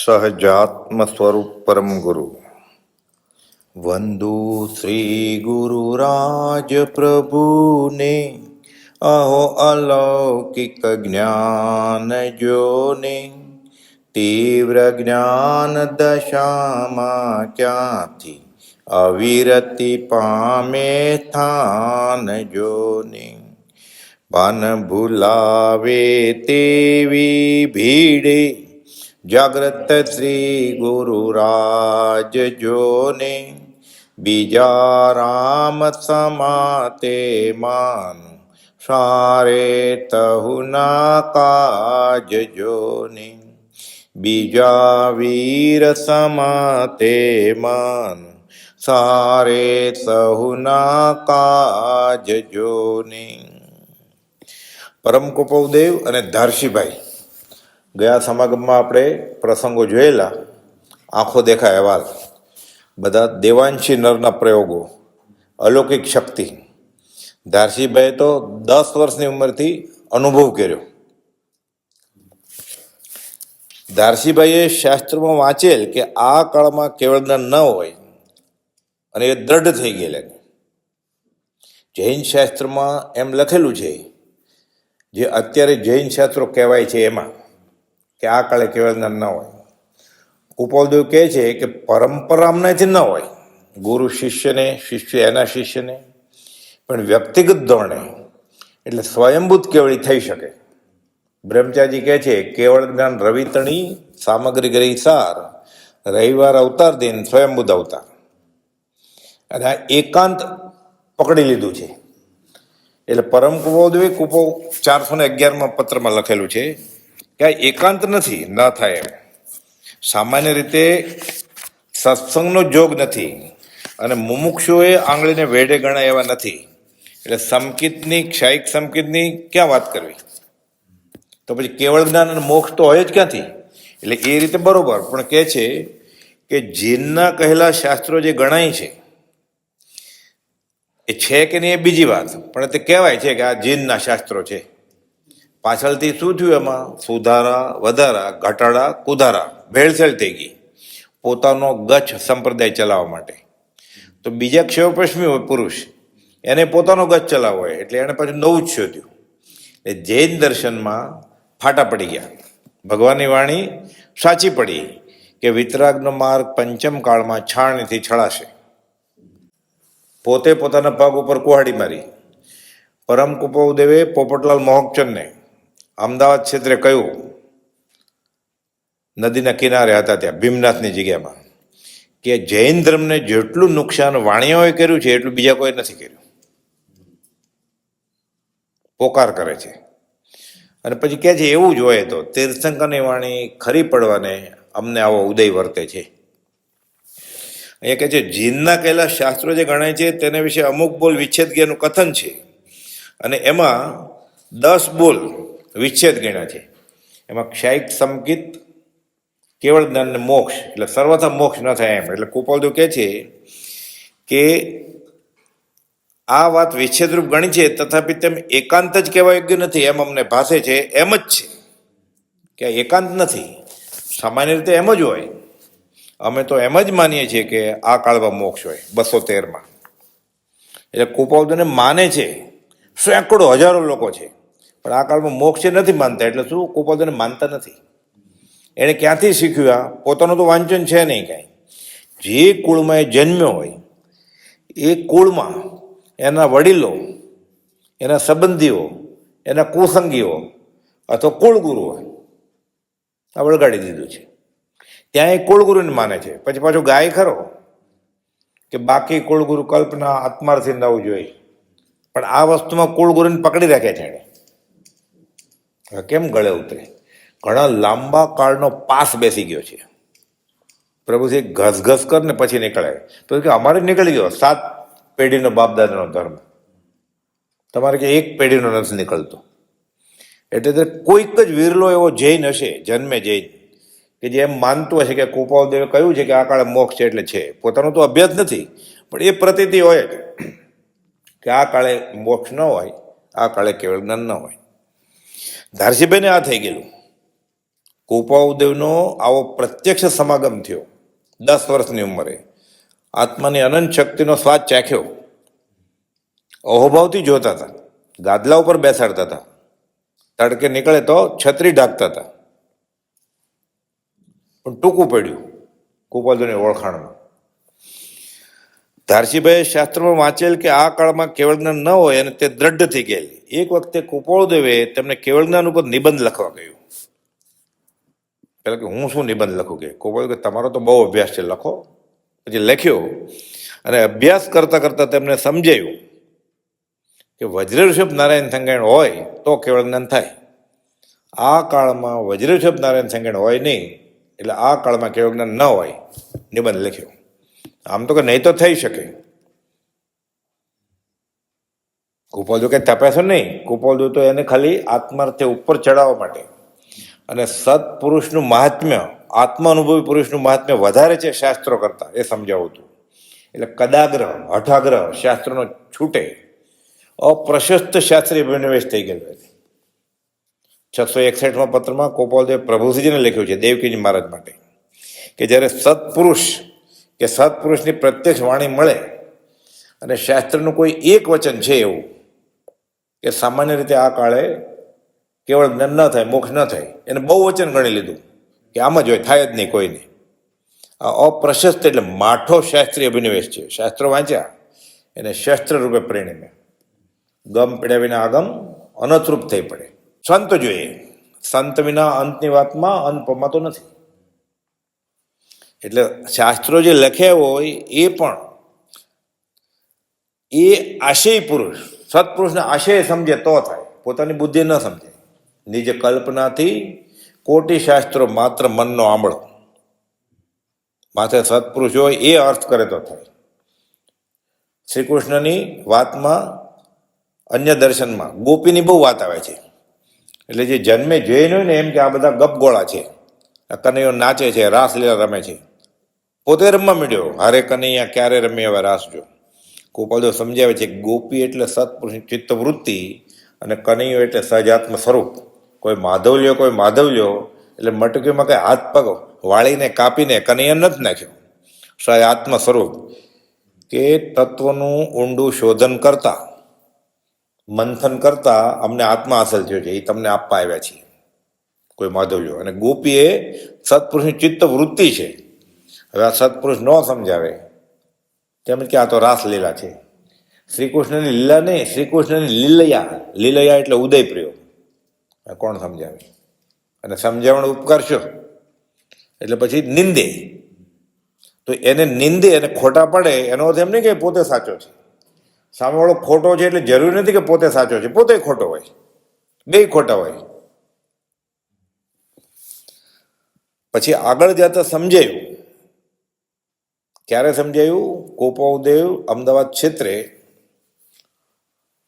સહજાત્મ સ્વરૂપ પરમ ગુરુ વંદુ શ્રી ગુરુ રાજ પ્રભુને અહો અલૌકિક જ્ઞાન જોને તીવ્ર જ્ઞાન દશામાં ક્યાંથી અવિરતિ પામે સ્થાન જોને પાન ભૂલાવે તેવી ભીડે જાગ્રત શ્રી ગુરુ રાજ જોને બીજા રામ સમાતે માનું સારે તહુના કાજ જોને બીજા વીર સમાતે માનું સારે સહુના કાજ જોને. પરમ કુપવદેવ અને ધારશીભાઈ ગયા સમાગમમાં આપણે પ્રસંગો જોયેલા. આંખો દેખાય અહેવાલ, બધા દેવાંશી નરના પ્રયોગો, અલૌકિક શક્તિ. ધારશીભાઈએ તો 10 વર્ષની ઉંમરથી અનુભવ કર્યો. ધારશીભાઈએ શાસ્ત્રમાં વાંચેલ કે આ કાળમાં કેવળ જ્ઞાન ન હોય અને એ દ્રઢ થઈ ગયેલા. જૈન શાસ્ત્રમાં એમ લખેલું છે, જે અત્યારે જૈન શાસ્ત્રો કહેવાય છે એમાં, કે આ કાળે કેવળ જ્ઞાન ન હોય. કુપવદેવ કહે છે કે પરંપરામાંથી ન હોય, ગુરુ શિષ્યને, શિષ્ય એના શિષ્યને, પણ વ્યક્તિગત ધોરણે એટલે સ્વયંભૂત કેવળી થઈ શકે. બ્રહ્મચારી કહે છે કેવળ જ્ઞાન રવિતણી સામગ્રી ગ્રહી સાર, રવિવાર અવતાર દિન સ્વયંભૂત અવતાર. અને આ એકાંત પકડી લીધું છે. એટલે પરમ કુપવદેવે 411 પત્રમાં લખેલું છે કે આ એકાંત નથી, ન થાય એમ. સામાન્ય રીતે સત્સંગનો જોગ નથી અને મુમુક્ષુએ આંગળીને વેઢે ગણાય એવા નથી. એટલે સમકિતની, ક્ષાયિક સમકિતની ક્યાં વાત કરવી? તો પછી કેવળ જ્ઞાન અને મોક્ષ તો હોય જ ક્યાંથી? એટલે એ રીતે બરોબર, પણ કહે છે કે જીનના કહેલા શાસ્ત્રો જે ગણાય છે એ છે કે નહીં એ બીજી વાત, પણ તે કહેવાય છે કે આ જીનના શાસ્ત્રો છે. પાછળથી શું થયું? એમાં સુધારા, વધારા, ઘટાડા, કુધારા, ભેળસેળ થઈ ગઈ પોતાનો ગચ્છ સંપ્રદાય ચલાવવા માટે. તો બીજા ક્ષેપશ્મી હોય પુરુષ, એને પોતાનો ગચ્છ ચલાવવો હોય એટલે એને પાછું નવું જ શોધ્યું. એટલે જૈન દર્શનમાં ફાટા પડી ગયા. ભગવાનની વાણી સાચી પડી કે વિતરાગનો માર્ગ પંચમ કાળમાં છાણીથી છળાશે. પોતે પોતાના પગ ઉપર કુહાડી મારી. પરમ કુપવદેવે પોપટલાલ મોહકચંદને અમદાવાદ ક્ષેત્રે કહ્યું, નદીના કિનારે હતા ત્યાં ભીમનાથની જગ્યામાં, કે જૈન ધર્મને જેટલું નુકસાન વાણિયાઓએ કર્યું છે એટલું બીજા કોઈ નથી કર્યું. પોકાર કરે છે. અને પછી કહે છે એવું જ હોય તો તીર્થંકરની વાણી ખરી પડવાને અમને આવો ઉદય વર્તે છે. અહીંયા કહે છે જીનના કહેલા શાસ્ત્રો જે ગણાય છે તેના વિશે અમુક બોલ વિચ્છેદગીનું કથન છે, અને એમાં 10 બોલ વિચ્છેદ ગણ્યા છે. એમાં ક્ષાયિક સમકિત, કેવળ જ્ઞાન ને મોક્ષ, એટલે સર્વથા મોક્ષ ન થાય એમ. એટલે કુપવદેવ કહે છે કે આ વાત વિચ્છેદરૂપ ગણી છે, તથાપિ તેમ એકાંત જ કહેવા યોગ્ય નથી એમ અમને ભાષે છે. એમ જ છે કે એકાંત નથી, સામાન્ય રીતે એમ જ હોય. અમે તો એમ જ માનીએ છીએ કે આ કાળમાં મોક્ષ હોય 213માં. એટલે કુપવદેવને માને છે સેંકડો હજારો લોકો છે, પણ આ કાળમાં મોક્ષ નથી માનતા. એટલે શું? કુપવદેવને માનતા નથી. એણે ક્યાંથી શીખ્યું? આ પોતાનું તો વાંચન છે નહીં કાંઈ. જે કુળમાં એ જન્મ્યો હોય એ કુળમાં એના વડીલો, એના સંબંધીઓ, એના કુસંગીઓ અથવા કુળગુરુ હોય, આ વળગાડી દીધું છે. ત્યાં એ કુળગુરુને માને છે. પછી પાછો ગાય ખરો કે બાકી કુળગુરુ કલ્પના આત્માર્થી નવું જોઈએ, પણ આ વસ્તુમાં કુળગુરુને પકડી રાખે છે એણે. કેમ ગળે ઉતરે? ઘણા લાંબા કાળનો પાસ બેસી ગયો છે. પ્રભુજી ઘસઘસ કર ને પછી નીકળે. તો કે અમારે નીકળી ગયો 7 પેઢીનો બાપદાદાનો ધર્મ, તમારે કે 1 પેઢીનો નથી નીકળતો. એટલે કોઈક જ વિરલો એવો જૈન હશે, જન્મે જૈન, કે જે એમ માનતું હશે કે કુપવદેવે કહ્યું છે કે આ કાળે મોક્ષ છે એટલે છે. પોતાનો તો અભ્યાસ નથી, પણ એ પ્રતીતિ હોય કે આ કાળે મોક્ષ ન હોય, આ કાળે કેવળ જ્ઞાન ન હોય. ધારસીભાઈને આ થઈ ગયેલું. કુપાઉદેવનો આવો પ્રત્યક્ષ સમાગમ થયો 10 વર્ષની ઉંમરે. આત્માની અનંત શક્તિનો સ્વાદ ચાખ્યો. અહોભાવથી જોતા હતા, ગાદલા ઉપર બેસાડતા હતા, તડકે નીકળે તો છત્રી ઢાંકતા હતા. પણ ટૂંકું પડ્યું કુપાઉદેવની ઓળખાણમાં. ધારસીભાઈએ શાસ્ત્રમાં વાંચેલ કે આ કાળમાં કેવળ જ્ઞાન ન હોય અને તે દ્રઢ થઈ ગયેલી. એક વખતે કુપાઉદેવે તેમને કેવળ જ્ઞાન ઉપર નિબંધ લખવા કહ્યું. પેલા કે હું શું નિબંધ લખું? કે કુપાઉદેવ કે તમારો તો બહુ અભ્યાસ છે, લખો. પછી લખ્યો અને અભ્યાસ કરતા કરતા તેમને સમજાયું કે વજ્રષભ નારાયણ સંગાયણ હોય તો કેવળ જ્ઞાન થાય. આ કાળમાં વજ્રષભ નારાયણ સંગાયણ હોય નહીં, એટલે આ કાળમાં કેવળ જ્ઞાન ન હોય. નિબંધ લખ્યો. આમ તો કે નહીં તો થઈ શકે. કુપાઉદેવ કઈ તપાસો નહીં. કુપાઉદેવ તો એને ખાલી આત્માર્થે ઉપર ચડાવવા માટે અને સત્પુરુષનું મહાત્મ્ય, આત્માનુભવી પુરુષનું મહાત્મ્ય વધારે છે શાસ્ત્રો કરતા, એ સમજાવું હતું. એટલે કદાગ્રહ હઠાગ્રહ શાસ્ત્રનો છૂટે, અપ્રશસ્ત શાસ્ત્રીય અભિનિવેશ થઈ ગયેલો. 661માં પત્રમાં કુપાઉદેવ પ્રભુશ્રીજીને લખ્યું છે દેવકીજી મહારાજ માટે કે જ્યારે સત્પુરુષ કે સત્પુરુષની પ્રત્યક્ષ વાણી મળે અને શાસ્ત્રનું કોઈ એક વચન છે એવું કે સામાન્ય રીતે આ કાળે કેવળ જ્ઞાન ન થાય, મોક્ષ ન થાય, એને બહુ વચન ગણી લીધું કે આમ જ હોય, થાય જ નહીં કોઈને. આ અપ્રશસ્ત એટલે માઠો શાસ્ત્રીય અભિનિવેશ છે. શાસ્ત્રો વાંચ્યા એને શસ્ત્ર રૂપે પરિણમે. ગમ પીડ્યા વિના આગમ અનથરૂપ થઈ પડે. સંત જોઈએ, સંત વિના અંતની વાતમાં અંત પમાતો નથી. એટલે શાસ્ત્રો જે લખ્યા હોય એ પણ એ આશય પુરુષ, સત્પુરુષના આશય સમજે તો થાય, પોતાની બુદ્ધિ ન સમજે. નિજ કલ્પનાથી કોટી શાસ્ત્રો માત્ર મનનો આંબળો. માથે સત્પુરુષ હોય એ અર્થ કરે તો થાય. શ્રી કૃષ્ણની વાતમાં, અન્ય દર્શનમાં ગોપીની બહુ વાત આવે છે. એટલે જે જન્મે જૈન હોય ને એમ કે આ બધા ગપગોળા છે, કનૈયો નાચે છે, રાસલીલા રમે છે. પોતે રમવા માંડ્યો, હારે કનૈયા ક્યારે રમી હવે રાસ જો. કુપાઉદેવ સમજાવે છે કે ગોપી એટલે સત્પુરુષની ચિત્તવૃત્તિ અને કનૈયો એટલે સહજાત્મ સ્વરૂપ. કોઈ માધવ લ્યો, કોઈ માધવ લ્યો, એટલે મટકીમાં કઈ હાથ પગ વાળીને કાપીને કનૈયા નથી નાખ્યો. સહજાત્મ સ્વરૂપ કે તત્વનું ઊંડું શોધન કરતા, મંથન કરતા અમને આત્મા હાંસલ થયો છે, એ તમને આપવા આવ્યા છીએ કોઈ માધવ્યો. અને ગોપી એ સત્પુરુષની ચિત્ત વૃત્તિ છે. હવે આ સત્પુરુષ ન સમજાવે તેમ કે આ તો રાસલીલા છે. શ્રી કૃષ્ણની લીલા નહીં, શ્રી કૃષ્ણની લીલયા. લીલયા એટલે ઉદય પ્રયોગ. કોણ સમજાવે? અને સમજાવવાનો ઉપકાર છો એટલે પછી નિંદે. તો એને નિંદે અને ખોટા પડે એનો અર્થ એમ નહીં કે પોતે સાચો છે. સામેવાળો ખોટો છે એટલે જરૂરી નથી કે પોતે સાચો છે, પોતે ખોટો હોય, બે ખોટા હોય. પછી આગળ જતા સમજાયું. ક્યારે સમજાયું? કુપાઉદેવ અમદાવાદ ક્ષેત્રે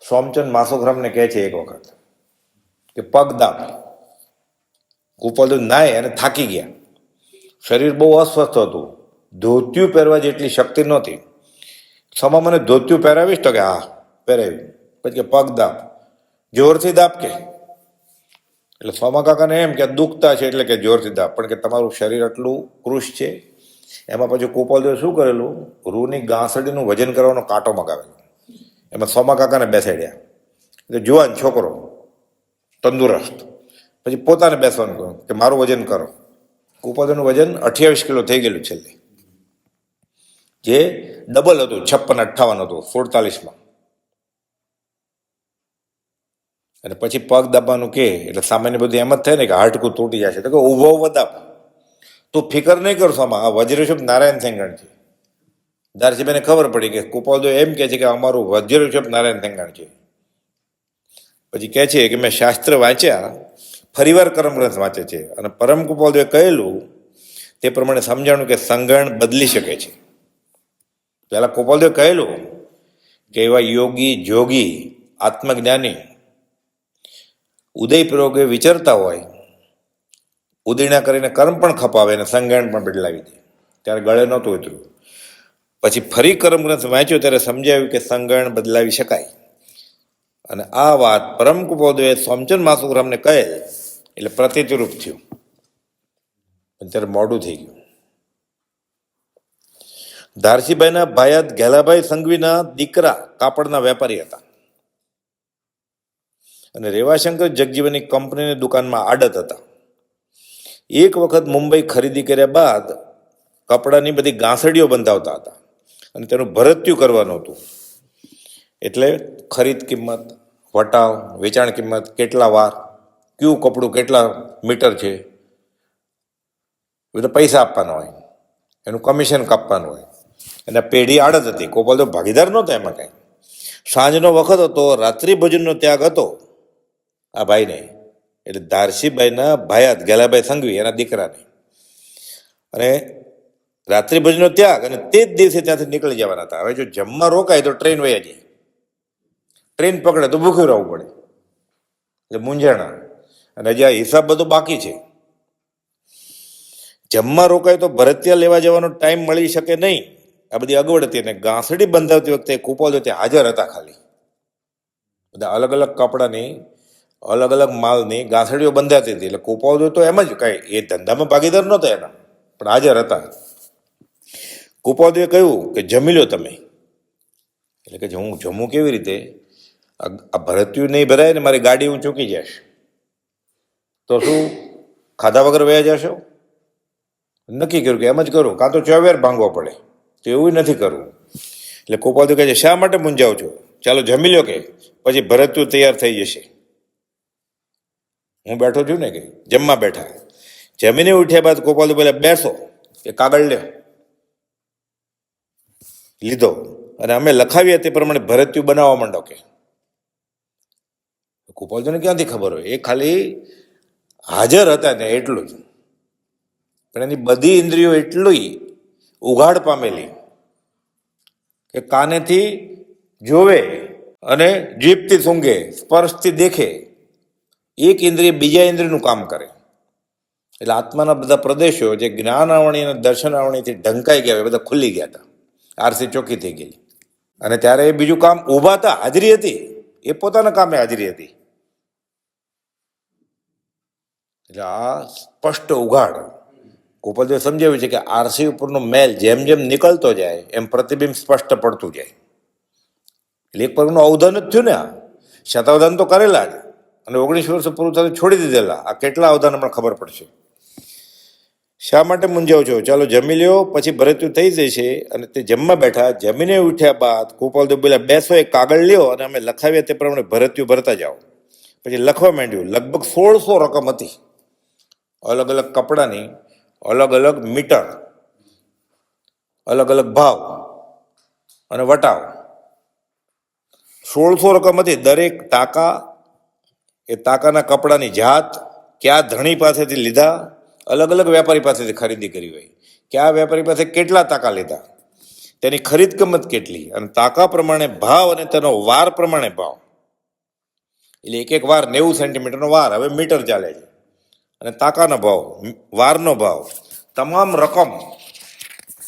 સોમચંદ માસોગ્રામને કહે છે એક વખત કે પગ દાબ. કુપાઉદેવ નાય અને થાકી ગયા. શરીર બહુ અસ્વસ્થ હતું. ધોતિયું પહેરવા જેટલી શક્તિ નહોતી. સમા મને ધોતિયું પહેરાવીશ? તો કે હા પહેરાવ્યું. પછી કે પગ દાબ, જોરથી દાબ. કે એટલે સોમા કાકાને એમ કે દુખતા છે એટલે કે જોરથી દાબ. પણ કે તમારું શરીર આટલું કૃશ છે. એમાં પછી કુપાઉદેવ શું કરેલું? રૂની ગાંસડીનું વજન કરવાનો કાંટો મગાવેલો. એમાં સોમા કાકાને બેસાડ્યા. એટલે જુવાન છોકરો, તંદુરસ્ત. પછી પોતાને બેસવાનું કહ્યું કે મારું વજન કરો. કુપાઉદેવનું વજન 28 કિલો થઈ ગયેલું છેલ્લે, જે ડબલ હતું. 56-58 હતું 47માં. અને પછી પગ દાબવાનું કે એટલે સામાન્ય બધું એમ જ થાય ને કે હાડકું તૂટી જશે. તો કે ઊભો ઊભો દાબ. તું ફિકર નહીં કરશો, આમાં આ વજ્રષભ નારાયણ સંગાણ છે. દારસીભાઈને ખબર પડી કે કુપાઉદેવ એમ કે છે કે અમારું વજ્રષભ નારાયણ સંગાણ છે. પછી કહે છે કે મેં શાસ્ત્ર વાંચ્યા, ફરીવાર કર્મગ્રંથ વાંચે છે, અને પરમ કુપાઉદેવે કહેલું તે પ્રમાણે સમજાણું કે સંગાણ બદલી શકે છે. પહેલા કુપાઉદેવે કહેલું કે એવા યોગી, જોગી, આત્મજ્ઞાની ઉદય પ્રયોગે વિચરતા હોય, ઉદયના કરીને કર્મ પણ ખપાવે અને સંગાણ પણ બદલાવી દે. ત્યારે ગળે નહોતું ઉતર્યું. પછી ફરી કર્મગ્રંથ વાંચ્યો ત્યારે સમજાવ્યું કે સંગાણ બદલાવી શકાય. અને આ વાત પરમ કુપાઉદેવે સોમચંદ માસુગ્રામને કહે એટલે પ્રતિરૂપ થયું. પણ ત્યારે મોડું થઈ ગયું. ધારસીભાઈના ભાયાત ઘેલાભાઈ સંઘવીના દીકરા કાપડના વેપારી હતા અને રેવાશંકર જગજીવનની કંપનીની દુકાનમાં આડત હતા. એક વખત મુંબઈ ખરીદી કર્યા બાદ કપડાની બધી ગાંસડીઓ બંધાવતા હતા અને તેનું ભરત્યું કરવાનું હતું. એટલે ખરીદ કિંમત, વટાવ, વેચાણ કિંમત, કેટલા વાર, કયું કપડું કેટલા મીટર છે, બધા પૈસા આપવાના હોય, એનું કમિશન કાપવાનું હોય. અને પેઢી આડત હતી, કોપાલ તો ભાગીદાર નહોતા એમાં કાંઈ. સાંજનો વખત હતો, રાત્રિ ભોજનનો ત્યાગ હતો આ ભાઈને, એટલે ધારસીભાઈના ભાયાત ગેલાભાઈ સંઘવી એના દીકરાને. અને રાત્રિ ભોજનનો ત્યાગ અને તે જ દિવસે ત્યાંથી નીકળી જવાના હતા. હવે જો જમવા રોકાય તો ટ્રેન વયા જાય, ટ્રેન પકડે તો ભૂખ્યું રહેવું પડે, એટલે મૂંઝાણા. અને હજી આ હિસાબ બધો બાકી છે. જમવા રોકાય તો ભરતિયા લેવા જવાનો ટાઈમ મળી શકે નહીં, આ બધી અગવડ હતી. અને ગાંસડી બંધાવતી વખતે કુપાલ ત્યાં હાજર હતા. ખાલી બધા અલગ અલગ કપડાની, અલગ અલગ માલની ગાંસડીઓ બંધાતી હતી. એટલે કુપાલ તો એમ જ કાંઈ એ ધંધામાં ભાગીદાર નહોતા એના, પણ હાજર હતા. કુપાલદેવે કહ્યું કે જમી લો તમે. એટલે કે હું જમું કેવી રીતે, આ ભરત્યું નહીં ભરાય ને મારી ગાડી હું ચૂકી જઈશ તો શું ખાધા વગર વયા જશો? નક્કી કર્યું કે એમ જ કરું, કાં તો ચોવેર ભાંગવો પડે, તો એવું નથી કરવું. એટલે કુપાલદેવ કહે છે શા માટે મૂંઝાવ છો, ચાલો જમી લો, કે પછી ભરત્યું તૈયાર થઈ જશે. હું બેઠો છું ને, કે જમવા બેઠા. જમીને ઉઠ્યા બાદ કુપાલદેવ બોલ્યા બેસો, કે કાગળ લ્યો. લીધો અને અમે લખાવીએ તે પ્રમાણે ભરત્યું બનાવવા માંડો. કે કુપાલદેવને ક્યાંથી ખબર હોય, એ ખાલી હાજર હતા ને એટલું જ. પણ એની બધી ઇન્દ્રિયો એટલી ઉઘાડ પામેલી કે કાનેથી જોવે અને જીભથી સૂંઘે, સ્પર્શથી દેખે, એક ઇન્દ્રિય બીજા ઇન્દ્રિયનું કામ કરે. એટલે આત્માના બધા પ્રદેશો જે જ્ઞાન આવણી અને દર્શન આવણીથી ઢંકાઈ ગયા એ બધા ખુલ્લી ગયા હતા, આરસી ચોખ્ખી થઈ ગઈ. અને ત્યારે એ બીજું કામ ઊભા હતા, હાજરી હતી, એ પોતાના કામે હાજરી હતી. એટલે આ સ્પષ્ટ ઉઘાડ કુપાલદેવ સમજાવ્યું છે કે આરસી ઉપરનો મેલ જેમ જેમ નીકળતો જાય એમ પ્રતિબિંબ સ્પષ્ટ પડતું જાય. એટલે એક પ્રકારનું અવધાન જ થયું ને. આ શતાવધાન તો કરેલા જ, અને 19 વર્ષ પૂરું થતું છોડી દીધેલા. આ કેટલા અવધાન હમણાં ખબર પડશે. શા માટે મૂંઝાવ છો, ચાલો જમી લ્યો, પછી ભરત્યું થઈ જશે. અને તે જમવા બેઠા. જમીને ઉઠ્યા બાદ કુપાલદેવ બોલ્યા બેસો, એક કાગળ લ્યો અને અમે લખાવીએ તે પ્રમાણે ભરત્યું ભરતા જાઓ. પછી લખવા માંડ્યું. લગભગ 1600 રકમ હતી, અલગ અલગ કપડાની, અલગ અલગ મીટર, અલગ અલગ ભાવ અને વટાવ. 1600 રકમ હતી. દરેક તાકા, એ તાકાના કપડાની જાત, કયા ધણી પાસેથી લીધા, અલગ અલગ વેપારી પાસેથી ખરીદી કરી હોય, કયા વેપારી પાસે કેટલા તાકા લીધા, તેની ખરીદ કિંમત કેટલી, અને તાકા પ્રમાણે ભાવ અને તેનો વાર પ્રમાણે ભાવ. એટલે એક એક વાર 90 સેન્ટીમીટરનો વાર હવે મીટર ચાલે છે. અને તાકાનો ભાવ, વારનો ભાવ, તમામ રકમ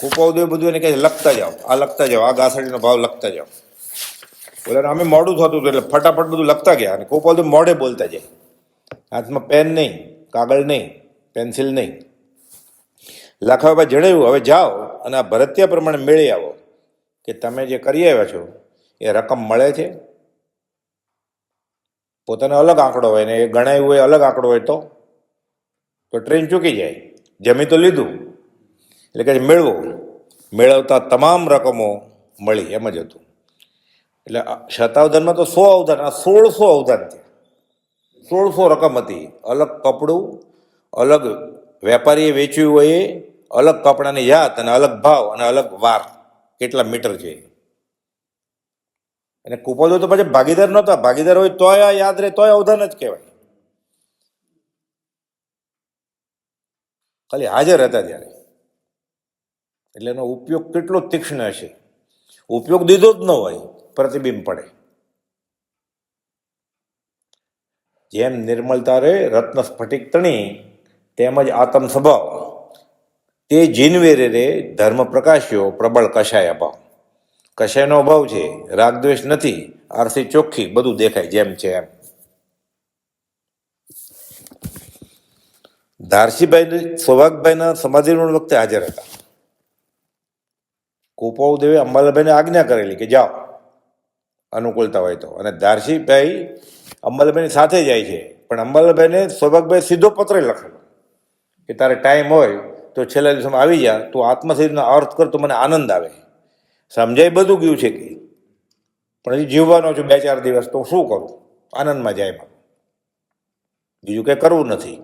કુપાલદેવ બધું એને કહે લખતા જાઓ, આ લખતા જાઓ, આ ગાસડીનો ભાવ લખતા જાઓ. બોલે અમે મોડું થતું હતું એટલે ફટાફટ બધું લખતા ગયા. અને કુપાલદેવ મોઢે બોલતા જાય, હાથમાં પેન નહીં, કાગળ નહીં, પેન્સિલ નહીં. લખાવા બાદ જણાવ્યું હવે જાઓ અને આ ભરતિયા પ્રમાણે મેળવી આવો કે તમે જે કરી આવ્યા છો એ રકમ મળે છે. પોતાનો અલગ આંકડો હોય ને એ ગણાયું હોય અલગ આંકડો હોય તો ટ્રેન ચૂકી જાય. જમી તો લીધું, એટલે કે મેળવો. મેળવતા તમામ રકમો મળી, એમ જ હતું. એટલે શતાવધાનમાં તો 100 અવધાન, આ 1600 અવધાન છે. 1600 રકમ હતી. અલગ કપડું, અલગ વેપારીએ વેચ્યું હોય એ, અલગ કપડાની જાત અને અલગ ભાવ અને અલગ વાર, કેટલા મીટર છે. અને કુપાલદેવ તો પછી ભાગીદાર નહોતા. ભાગીદાર હોય તોય આ યાદ રહે, તોય અવધાન જ કહેવાય. ખાલી હાજર હતા ત્યારે. એટલે એનો ઉપયોગ કેટલો તીક્ષ્ણ હશે. ઉપયોગ દીધો જ ન હોય, પ્રતિબિંબ પડે. જેમ નિર્મળતા રે રત્ન સ્ફટિક તણી, તેમજ આત્મ સ્વભાવ તે જીનવેરે રે ધર્મ પ્રકાશ્યો પ્રબળ કષાય અભાવ. કષાયનો અભાવ છે, રાગદ્વેષ નથી, આરસી ચોખ્ખી, બધું દેખાય જેમ છે એમ. ધારસીભાઈ સૌભાગભાઈના સમાધિરોહણ વખતે હાજર હતા. કુપાઉદેવે અંબાલાલભાઈને આજ્ઞા કરેલી કે જાઓ અનુકૂળતા હોય તો, અને ધારસીભાઈ અંબાલાલભાઈની સાથે જાય છે, પણ અંબાલાલભાઈને સૌભાગભાઈ સીધો પત્ર લખેલો કે તારે ટાઈમ હોય તો છેલ્લા દિવસમાં આવી જા, તું આત્મશરીરનો અર્થ કર તો મને આનંદ આવે. સમજાય બધું ગયું છે કે, પણ હજી જીવવાનો છું 2-4 દિવસ, તો શું કરું, આનંદમાં જાય, બીજું કંઈ કરવું નથી.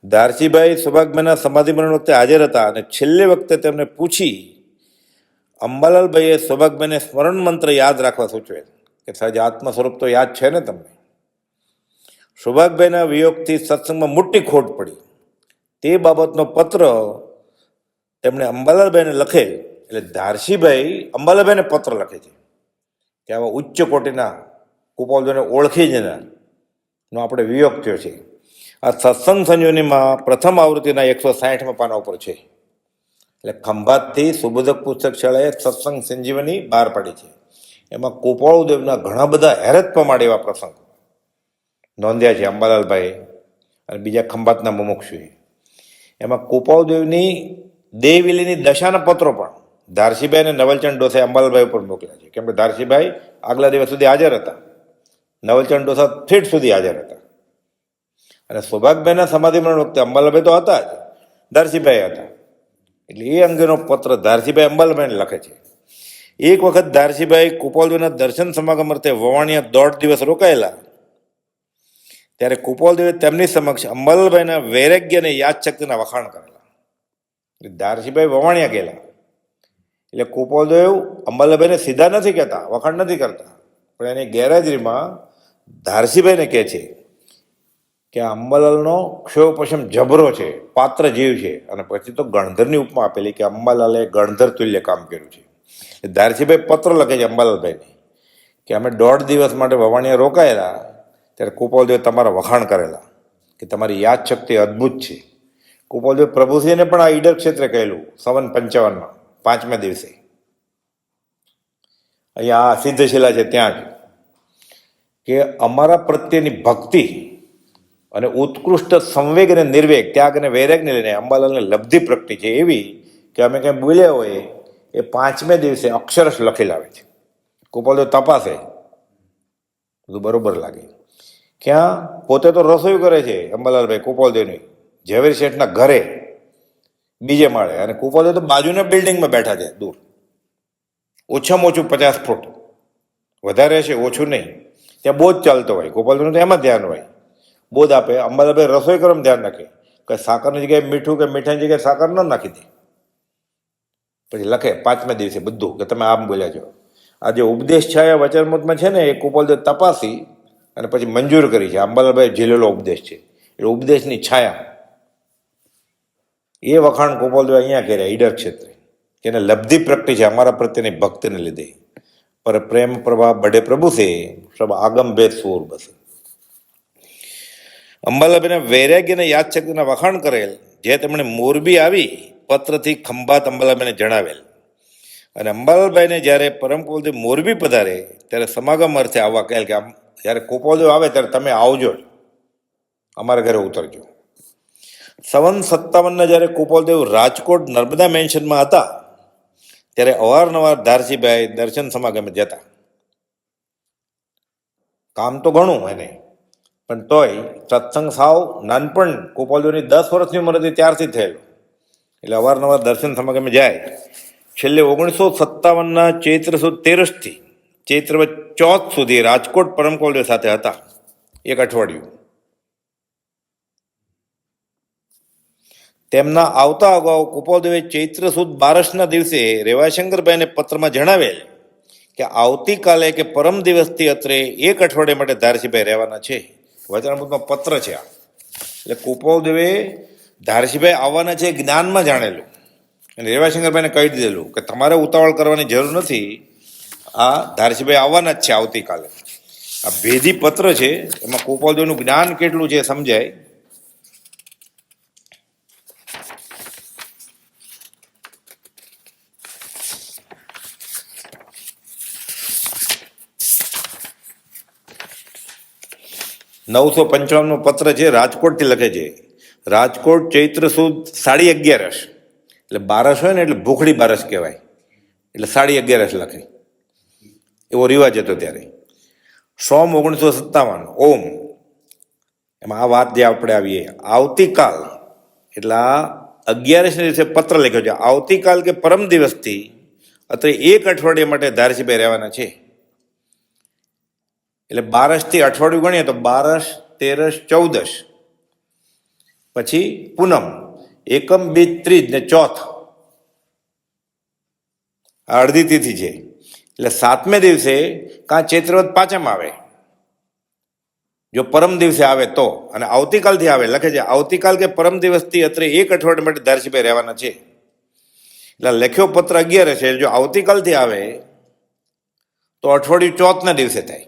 ધારસીભાઈ સૌભાગભાઈના સમાધિ મરણ વખતે હાજર હતા અને છેલ્લે વખતે તેમને પૂછી અંબાલાલભાઈએ સૌભાગભાઈને સ્મરણ મંત્ર યાદ રાખવા સૂચવેલ કે સહજ આત્મ સ્વરૂપ તો યાદ છે ને તમને. સૌભાગભાઈના વિયોગથી સત્સંગમાં મોટી ખોટ પડી. તે બાબતનો પત્ર તેમણે અંબાલાલભાઈને લખેલ. એટલે ધારસીભાઈ અંબાલાલભાઈને પત્ર લખે છે કે આવા ઉચ્ચ કોટીના કુપાલભાઈને ઓળખી જનારનો આપણે વિયોગ થયો છે. આ સત્સંગ સંજીવનીમાં પ્રથમ આવૃત્તિના 160માં પાના ઉપર છે. એટલે ખંભાતથી સુબોધક પુસ્તક શાળાએ સત્સંગ સંજીવની બહાર પાડી છે. એમાં કુપાળુદેવના ઘણા બધા હેરત પમાડે એવા પ્રસંગ નોંધ્યા છે અંબાલાલભાઈ અને બીજા ખંભાતના મુમુક્ષુએ. એમાં કુપાળુદેવની દેહવિલીની દશાના પત્રો પણ ધારસીભાઈ અને નવલચંદ ડોસાએ અંબાલાલભાઈ ઉપર મોકલ્યા છે. કેમ કે ધારસીભાઈ આગલા દિવસ સુધી હાજર હતા, નવલચંદ ડોસા ઠેઠ સુધી હાજર હતા. અને સૌભાગભાઈના સમાધિ મરણ વખતે અંબાલાલભાઈ તો હતા જ, ધારસીભાઈ હતા. એટલે એ અંગેનો પત્ર ધારસીભાઈ અંબાલાલભાઈને લખે છે. એક વખત ધારસીભાઈ કુપાલદેવના દર્શન સમાગમ અર્થે વવાણિયા 1.5 દિવસ રોકાયેલા, ત્યારે કુપાલદેવે તેમની સમક્ષ અંબાલાલભાઈના વૈરાગ્ય અને યાદશક્તિના વખાણ કરેલા. ધારસીભાઈ વવાણિયા ગયેલા એટલે કુપાલદેવ અંબાલાલભાઈને સીધા નથી કહેતા, વખાણ નથી કરતા, પણ એની ગેરહાજરીમાં ધારસીભાઈને કહે છે કે અંબાલાલનો ક્ષયોપશમ જબરો છે, પાત્ર જીવ છે. અને પછી તો ગણધરની ઉપમા આપેલી કે અંબાલાલે ગણધર તુલ્ય કામ કર્યું છે. ધારસીભાઈ પત્ર લખે છે અંબાલાલભાઈને કે અમે 1.5 દિવસ માટે વવાણિયા રોકાયેલા, ત્યારે કુપાલદેવે તમારા વખાણ કરેલા કે તમારી યાદશક્તિ અદ્ભુત છે. કુપાલદેવ પ્રભુસિંહને પણ આ ઈડર ક્ષેત્રે કહેલું 55 5મે દિવસે. અહીંયા આ સિદ્ધશિલા છે ત્યાં જ, કે અમારા પ્રત્યેની ભક્તિ અને ઉત્કૃષ્ટ સંવેગ અને નિર્વેગ, ત્યાગ અને વૈરાગને લઈને અંબાલાલને લબ્ધિ પ્રગટી છે એવી કે અમે કંઈ બોલ્યા હોય એ 5મે દિવસે અક્ષરશ લખી લાવે છે. કુપાલદેવ તપાસે, બધું બરોબર લાગે. ક્યાં પોતે તો રસોઈ કરે છે અંબાલાલભાઈ કુપાલદેવની ઝવેરી શેઠના ઘરે બીજે માળે, અને કુપાલદેવ તો બાજુના બિલ્ડિંગમાં બેઠા છે દૂર, ઓછામાં ઓછું 50 ફૂટ, વધારે છે ઓછું નહીં. ત્યાં બોધ ચાલતો હોય, કુપાલદેવનું તો એમાં ધ્યાન હોય, બોધ આપે. અંબાલાલભાઈ રસોઈ કરવામાં ધ્યાન રાખે કે સાકરની જગ્યાએ મીઠું કે મીઠાની જગ્યાએ સાકર ન નાખી દે. પછી લખે 5મે દિવસે બધું કે તમે આમ બોલ્યા છો. આ જે ઉપદેશ છાયા વચનમૃતમાં છે ને, એ કુપાલદેવ તપાસી અને પછી મંજૂર કરી છે. અંબાલાલભાઈ ઝીલેલો ઉપદેશ છે, એટલે ઉપદેશની છાયા. એ વખાણ કુપાલદેવ અહીંયા કર્યા ઈડર ક્ષેત્રે, કે એને લબ્ધિ પ્રગટી છે અમારા પ્રત્યેની ભક્તિને લીધે. પર પ્રેમ પ્રભા બડે પ્રભુ છે, સબ આગમ ભેદ સૂર બસે. અંબાલાલભાઈના વૈરાગ્ય અને યાદશક્તિના વખાણ કરેલ, જે તેમણે મોરબી આવી પત્રથી ખંભાત અંબાલાલભાઈને જણાવેલ. અને અંબાલાલભાઈને જ્યારે પરમ કુપાલદેવ મોરબી પધારે ત્યારે સમાગમ અર્થે આવવા કહેલ કે જ્યારે કુપાલદેવ આવે ત્યારે તમે આવજો, અમારા ઘરે ઉતરજો. 57 જ્યારે કુપાલદેવ રાજકોટ નર્મદા મેન્શનમાં હતા ત્યારે અવારનવાર ધારસીભાઈ દર્શન સમાગમે જતા. કામ તો ઘણું એને, પણ તોય સત્સંગ સાવ નાનપણ કુપાલદેવની 10 વર્ષની ઉંમર હતી ત્યારથી થયેલું, એટલે અવારનવાર દર્શન સમાગમે જાય. છેલ્લે 1957ના ચૈત્ર સુદ 13થી ચૈત્ર 14 સુધી રાજકોટ પરમ કુપાલદેવ સાથે હતા, એક અઠવાડિયું. તેમના આવતા અગાઉ કુપાલદેવે ચૈત્ર સુદ 12ના દિવસે રેવાશંકરભાઈને પત્રમાં જણાવેલ કે આવતીકાલે કે પરમ દિવસથી અત્રે 1 અઠવાડિયા માટે ધારસીભાઈ રહેવાના છે. વચનામૃતમાં પત્ર છે આ. એટલે કુપાલદેવે ધારસીભાઈ આવવાના છે જ્ઞાનમાં જાણેલું, અને રેવાશંકરભાઈને કહી દીધેલું કે તમારે ઉતાવળ કરવાની જરૂર નથી, આ ધારસીભાઈ આવવાના જ છે આવતીકાલે. આ ભેદી પત્ર છે, એમાં કુપાલદેવનું જ્ઞાન કેટલું છે સમજાય. નવસો 55નો પત્ર છે, રાજકોટથી લખે છે. રાજકોટ ચૈત્ર સુદ 11:30 એટલે બારસ હોય ને એટલે ભૂખડી બારસ કહેવાય, એટલે 11:30 લખે, એવો રિવાજ હતો ત્યારે. સોમ 1957 ઓમ, એમાં આ વાત જે આપણે આવીએ, આવતીકાલ એટલે આ 11 દિવસે પત્ર લખ્યો છે, આવતીકાલ કે પરમ દિવસથી અત્રે 1 અઠવાડિયા માટે ધારસીભાઈ રહેવાના છે. એટલે બારસથી અઠવાડિયું ગણીએ તો 12, 13, 14, પછી પૂનમ, એકમ, બીજ, ત્રીજ ને ચોથ, આ અડધી તિથિ છે. એટલે 7મે દિવસે કાં ચૈત્રવદ પાંચમ આવે, જો પરમ દિવસે આવે તો, અને આવતીકાલથી આવે લખે છે, આવતીકાલ કે પરમ દિવસથી અત્રે 1 અઠવાડિયા માટે ધારસીભાઈ રહેવાના છે. એટલે લખ્યો પત્ર 11 છે, જો આવતીકાલથી આવે તો અઠવાડિયું ચોથના દિવસે થાય,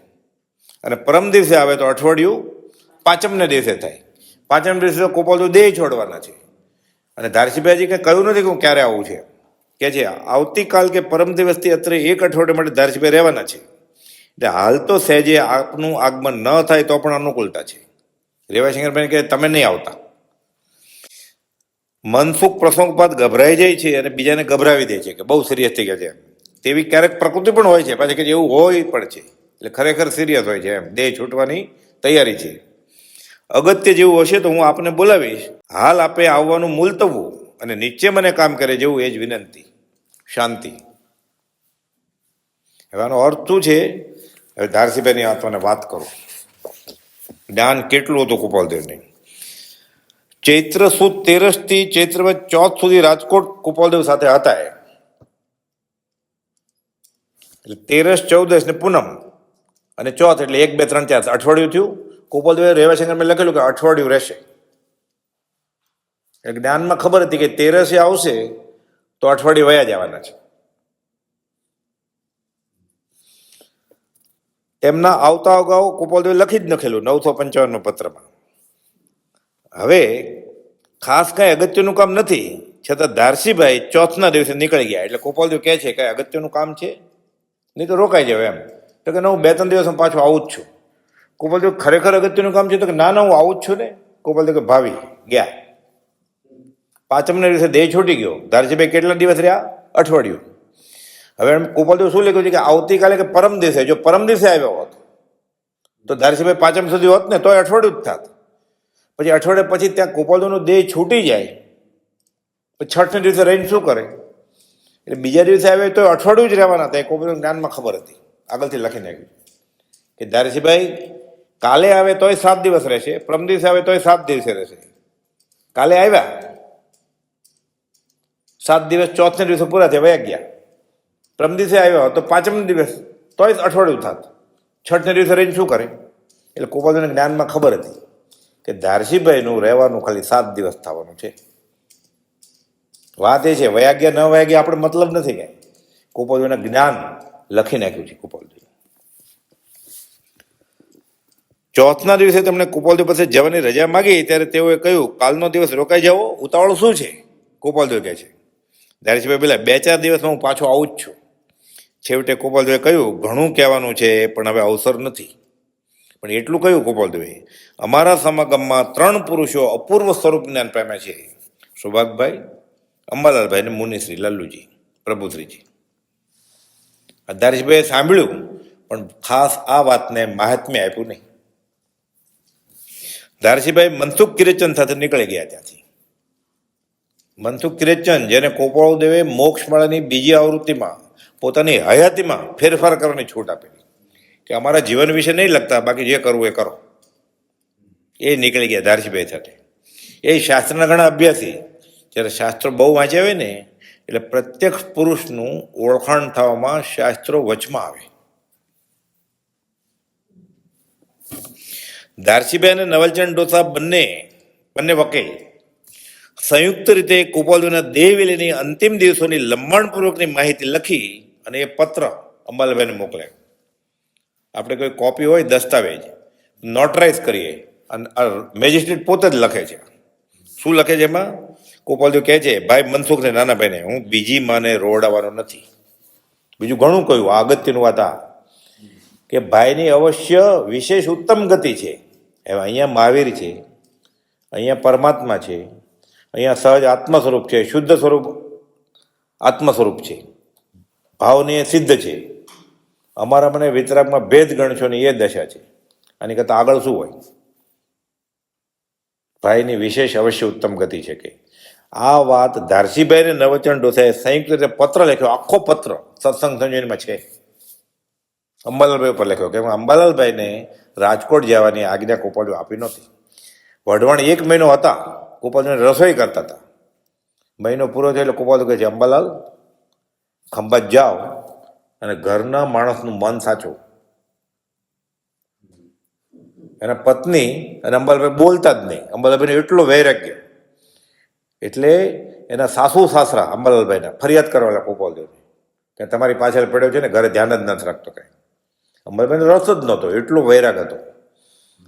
અને પરમ દિવસે આવે તો અઠવાડિયું પાંચમને દિવસે થાય. પાંચમ દિવસે તો ગોપાલદેવ દેહ છોડવાના છે, અને ધારસીભાઈજી કંઈ કહ્યું નથી કે હું ક્યારે આવું છે, કે છે આવતીકાલ કે પરમ દિવસથી અત્રે 1 અઠવાડિયા માટે ધારસીભાઈ રહેવાના છે. એટલે હાલ તો સહેજે આપનું આગમન ન થાય તો પણ અનુકૂળતા છે. રેવાશંકરભાઈ કે તમે નહીં આવતા. મનસુખ પ્રસંગપાત ગભરાઈ જાય છે અને બીજાને ગભરાવી દે છે કે બહુ સિરિયસ થઈ ગયા છે, તેવી ક્યારેક પ્રકૃતિ પણ હોય છે પાછી, કે એવું હોય પણ છે, એટલે ખરેખર સિરિયસ હોય છે, એમ દેહ છૂટવાની તૈયારી છે. અગત્ય જેવું હશે તો હું આપને બોલાવીશ, હાલ આપે આવવાનું મૂલતવું અને નીચે મને કામ કરે જેવું એ જ વિનંતી. શાંતિ. હવે આનો અર્થ શું છે? હવે ધારસીભાઈની આત્માને વાત કરું, જ્ઞાન કેટલું હતું ગોપાલદેવને. ચૈત્ર સુદ 13 થી ચૈત્રવદ ચોથ સુધી રાજકોટ ગોપાલદેવ સાથે હતા. એટલે 13, 14 ને પૂનમ અને ચોથ, એટલે 1, 2, 3, 4 અઠવાડિયું થયું. ગોપાલદેવે રેવાશંકરમાં લખેલું કે અઠવાડિયું રહેશે. જ્ઞાનમાં ખબર હતી કે 13 આવશે તો અઠવાડિયે વયા જવાના છે. તેમના આવતા અગાઉ ગોપાલદેવે લખી જ નખેલું 955 પત્રમાં. હવે ખાસ કાંઈ અગત્યનું કામ નથી, છતાં ધારસીભાઈ ચોથના દિવસે નીકળી ગયા. એટલે ગોપાલદેવ કહે છે કાંઈ અગત્યનું કામ છે, નહીં તો રોકાઈ જાવ એમ. તો કે ના, હું 2-3 દિવસમાં પાછું આવું જ છું. ગોપાલદેવ ખરેખર અગત્યનું કામ છે? તો કે ના, હું આવું જ છું ને. ગોપાલદેવ કે ભાવી ગયા. પાંચમના દિવસે દેહ છૂટી ગયો. ધારસીભાઈ કેટલા દિવસ રહ્યા? અઠવાડિયું. હવે ગોપાલદેવ શું લખ્યું છે કે આવતીકાલે કે પરમ દિવસે, જો પરમ દિવસે આવ્યો હોત તો ધારસીભાઈ પાંચમ સુધી હોત ને, તોય અઠવાડિયું જ થાત. પછી અઠવાડિયા પછી ત્યાં ગોપાલદેવનો દેહ છૂટી જાય, પછી છઠને દિવસે રહીને શું કરે? એટલે બીજા દિવસે આવે તો અઠવાડિયું જ રહેવાના હતા. એ ગોપાલદેવ જ્ઞાનમાં ખબર હતી, આગળથી લખી નાખ્યું કે ધારસીભાઈ કાલે આવે તોય 7 દિવસ રહેશે, પરમ દિવસે આવે તોય 7 દિવસે રહેશે. કાલે આવ્યા, 7 દિવસ ચોથને દિવસે પૂરા થયા, વયા ગયા. પરમ દિવસે આવ્યો તો પાંચમ દિવસ, તોય અઠવાડિયું થાત. છઠને દિવસે રહીને શું કરે? એટલે ગોપાલદેવને જ્ઞાનમાં ખબર હતી કે ધારસીભાઈનું રહેવાનું ખાલી 7 દિવસ થવાનું છે. વાત એ છે, વયા ગયા ન વયા ગયા આપણે મતલબ નથી. કાંઈ ગોપાલદેવના જ્ઞાન લખી નાખ્યું છે ગોપાલદેવ. ચોથના દિવસે તેમણે ગોપાલદેવ પાસે જવાની રજા માગી ત્યારે તેઓએ કહ્યું કાલનો દિવસ રોકાઈ જાઓ, ઉતાવળ શું છે? ગોપાલદેવ કહે છે ધારસીભાઈ પેલા 2-4 દિવસમાં હું પાછો આવું જ છું. છેવટે ગોપાલદેવે કહ્યું ઘણું કહેવાનું છે પણ હવે અવસર નથી. પણ એટલું કહ્યું ગોપાલદેવે, અમારા સમાગમમાં 3 પુરુષો અપૂર્વ સ્વરૂપ જ્ઞાન પામ્યા છે, સુભાગભાઈ, અંબાલાલભાઈ અને મુનિશ્રી લાલુજી પ્રભુશ્રીજી. ધારસીભાઈએ સાંભળ્યું પણ ખાસ આ વાતને મહાત્મ્ય આપ્યું નહીં. ધારસીભાઈ મનસુખ કિરેચંદ સાથે નીકળી ગયા ત્યાંથી. મનસુખ કિરેચંદ, જેને ગોપાલદેવે મોક્ષમાળાની બીજી આવૃત્તિમાં પોતાની હયાતીમાં ફેરફાર કરવાની છૂટ આપેલી કે અમારા જીવન વિશે નહીં લખતા, બાકી જે કરવું એ કરો, એ નીકળી ગયા ધારસીભાઈ સાથે. એ શાસ્ત્રના ઘણા અભ્યાસી, જ્યારે શાસ્ત્રો બહુ વાંચ્યા હોય ને એટલે પ્રત્યક્ષ પુરુષનું ઓળખાણ થવામાં શાસ્ત્રો વચમાં આવે. ધારસીભાઈ અને નવલચંદ ડોસા બંને વકીલ સંયુક્ત રીતે ગોપાલદેવના દેહવેલીની અંતિમ દિવસોની લંબાણપૂર્વકની માહિતી લખી અને એ પત્ર અંબાલાભાઈને મોકલે. આપણે કોઈ કોપી હોય દસ્તાવેજ નોટરાઇઝ કરીએ અને મેજિસ્ટ્રેટ પોતે જ લખે છે. શું લખે છે એમાં? ગોપાલદેવ કહે છે ભાઈ મનસુખને, નાના ભાઈને, હું બીજી માને રોવડાવવાનો નથી. બીજું ઘણું કહ્યું. આ અગત્યનું વાત આ કે ભાઈની અવશ્ય વિશેષ ઉત્તમ ગતિ છે. હવે અહીંયા મહાવીર છે અહીંયા પરમાત્મા છે, અહીંયા સહજ આત્મ સ્વરૂપ છે, શુદ્ધ સ્વરૂપ આત્મ સ્વરૂપ છે, ભાવની એ સિદ્ધ છે. અમારા મને વિતરાગમાં ભેદ ગણશો ને એ દશા છે. આની કરતાં આગળ શું હોય? ભાઈની વિશેષ અવશ્ય ઉત્તમ ગતિ છે કે આ વાત ધારસીભાઈને નવચંદ ડોસાએ સંયુક્ત રીતે પત્ર લખ્યો, આખો પત્ર સત્સંગ સંજીવનીમાં છે, અંબાલાલભાઈ ઉપર લખ્યો. કેમ અંબાલાલભાઈને રાજકોટ જવાની આજ્ઞા ગોપાલભાઈ આપી નહોતી. વઢવાણ 1 મહિનો હતા, ગોપાલભાઈ રસોઈ કરતા હતા. મહિનો પૂરો થયો એટલે ગોપાલ કહે છે, અંબાલાલ ખંભાત જાઓ અને ઘરના માણસનું મન સાચો. એના પત્ની અને અંબાલાલભાઈ બોલતા જ નહીં. અંબાલાલભાઈને એટલો વૈરાગ્ય એટલે એના સાસુ સાસરા અંબાલાલભાઈના ફરિયાદ કરવા ગોપાલદેવને કે તમારી પાછળ પડ્યો છે ને, ઘરે ધ્યાન જ નથી રાખતો કાંઈ. અંબાલાલભાઈને રસ જ નહોતો, એટલો વૈરાગ હતો.